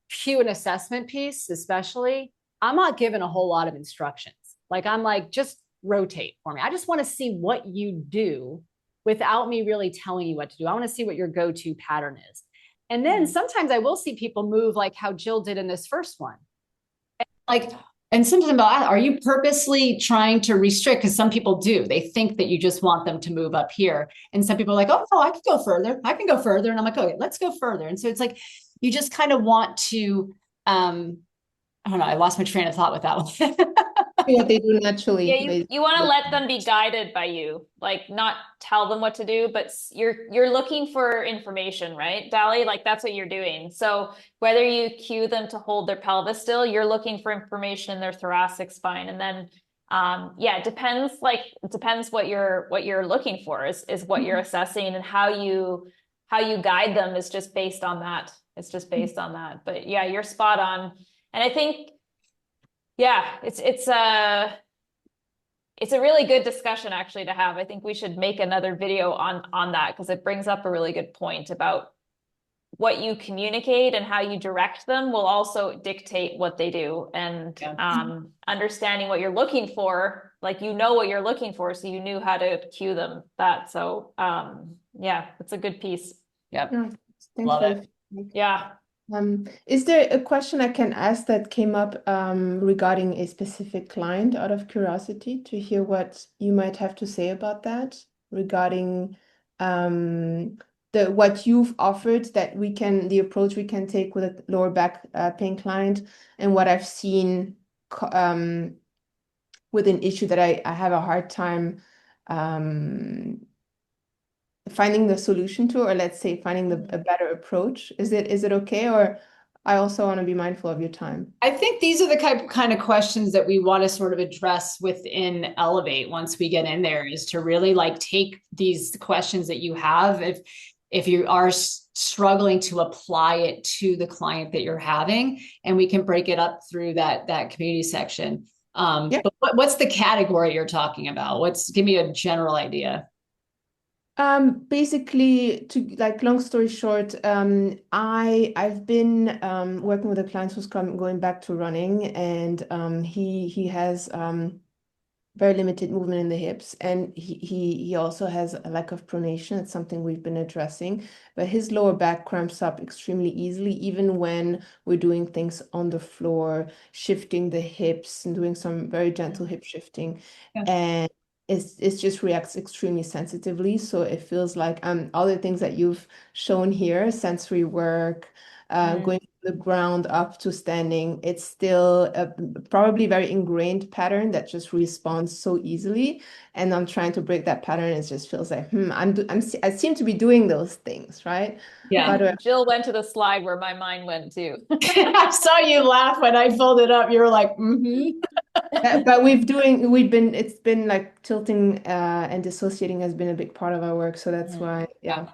cue an assessment piece, especially, I'm not given a whole lot of instructions. Like I'm like, just rotate for me. I just want to see what you do without me really telling you what to do. I want to see what your go-to pattern is. And then sometimes I will see people move like how Jill did in this first one. And sometimes about, are you purposely trying to restrict? Because some people do. They think that you just want them to move up here. And some people are like, oh, no, I can go further. I can go further. And I'm like, okay, let's go further. And so it's like, you just kind of want to, I don't know, I lost my train of thought with that one. what they do naturally. Yeah, you want to let them be guided by you, like not tell them what to do, but you're looking for information, right, Dali? Like that's what you're doing. So whether you cue them to hold their pelvis still, you're looking for information in their thoracic spine. And then yeah, it depends what you're looking for is what you're assessing, and how you guide them is just based on that. It's just based on that. But yeah, you're spot on. And I think, yeah, it's a really good discussion actually to have. I think we should make another video on that, because it brings up a really good point about what you communicate and how you direct them will also dictate what they do. And understanding what you're looking for, like what you're looking for, so you knew how to cue them that. So yeah, it's a good piece. Yep. Love it. Yeah. Is there a question I can ask that came up regarding a specific client, out of curiosity, to hear what you might have to say about that, regarding what you've offered, that the approach we can take with a lower back pain client, and what I've seen with an issue that I have a hard time finding the solution to, or let's say finding a better approach. Is it okay? Or I also want to be mindful of your time. I think these are the kind of questions that we want to sort of address within Elevate once we get in there, is to really like take these questions that you have, if you are struggling to apply it to the client that you're having, and we can break it up through that community section. But what's the category you're talking about? Give me a general idea. Basically, to like long story short, I've been working with a client who's going back to running, and he has very limited movement in the hips, and he also has a lack of pronation. It's something we've been addressing, but his lower back cramps up extremely easily, even when we're doing things on the floor, shifting the hips and doing some very gentle hip shifting. And it just reacts extremely sensitively. So it feels like all the things that you've shown here, sensory work, going from the ground up to standing, it's still a probably very ingrained pattern that just responds so easily. And I'm trying to break that pattern. It just feels like, I seem to be doing those things, right? Yeah. Jill went to the slide where my mind went too. I saw you laugh when I pulled it up. You were like, mm-hmm. But it's been like tilting and dissociating has been a big part of our work. So that's why, yeah.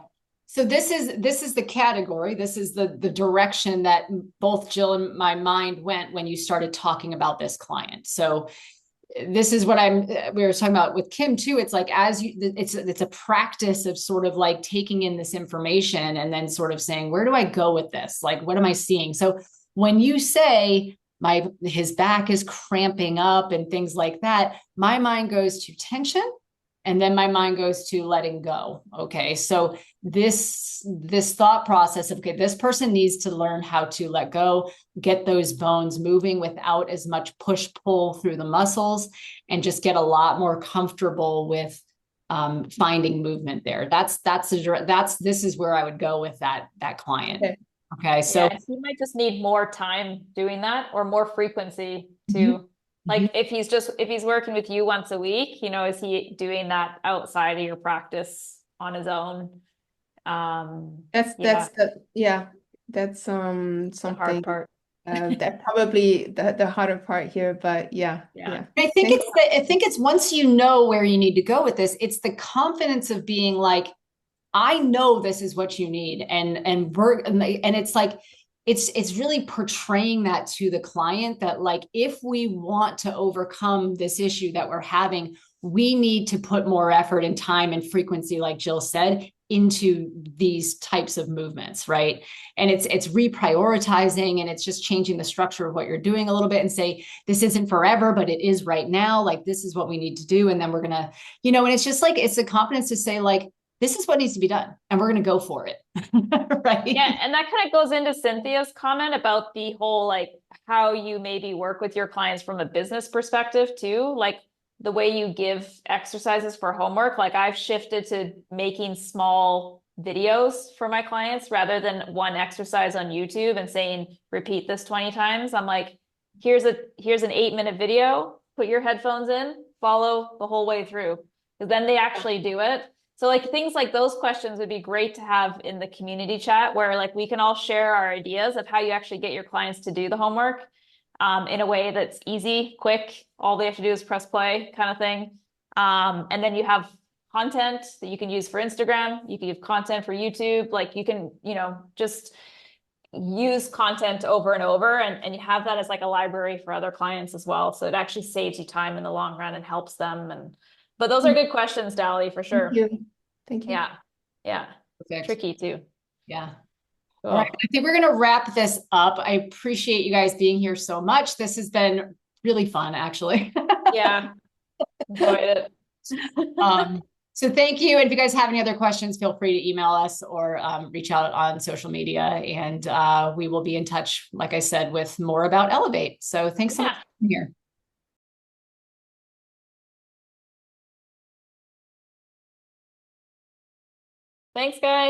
So this is the category. This is the direction that both Jill and my mind went when you started talking about this client. So this is what we were talking about with Kim too. It's like, it's a practice of sort of like taking in this information and then sort of saying, where do I go with this? Like, what am I seeing? So when you say his back is cramping up and things like that, my mind goes to tension. And then my mind goes to letting go. Okay. So this thought process of, okay, this person needs to learn how to let go, get those bones moving without as much push pull through the muscles, and just get a lot more comfortable with finding movement there. This is where I would go with that client. Okay. So he might just need more time doing that, or more frequency too. Like if he's working with you once a week, is he doing that outside of your practice on his own? That's something, the hard part. That probably the harder part here, but yeah. I think it's once you know where you need to go with this, it's the confidence of being like, I know this is what you need, and it's like, it's really portraying that to the client that, like, if we want to overcome this issue that we're having, we need to put more effort and time and frequency, like Jill said, into these types of movements, right? And it's reprioritizing, and it's just changing the structure of what you're doing a little bit, and say, this isn't forever, but it is right now. Like, this is what we need to do. And then we're going to, and it's just like, it's the confidence to say, like, this is what needs to be done, and we're going to go for it. Right. Yeah. And that kind of goes into Cynthia's comment about the whole, like, how you maybe work with your clients from a business perspective too. Like the way you give exercises for homework. Like I've shifted to making small videos for my clients rather than one exercise on YouTube and saying, repeat this 20 times. I'm like, here's an 8-minute video. put your headphones in, follow the whole way through, because then they actually do it. So like things like those questions would be great to have in the community chat where like we can all share our ideas of how you actually get your clients to do the homework in a way that's easy, quick. All they have to do is press play kind of thing. And then you have content that you can use for Instagram. You can give content for YouTube. Like you can, you know, just use content over and over and you have that as like a library for other clients as well. So it actually saves you time in the long run and helps them. But those are good questions, Dali, for sure. Thank you. Thank you. Yeah. Yeah. Perfect. Tricky too. Yeah. Cool. All right. I think we're going to wrap this up. I appreciate you guys being here so much. This has been really fun, actually. Yeah. Enjoyed it. So thank you. And if you guys have any other questions, feel free to email us or reach out on social media. And we will be in touch, like I said, with more about Elevate. So thanks so much for being here. Thanks, guys.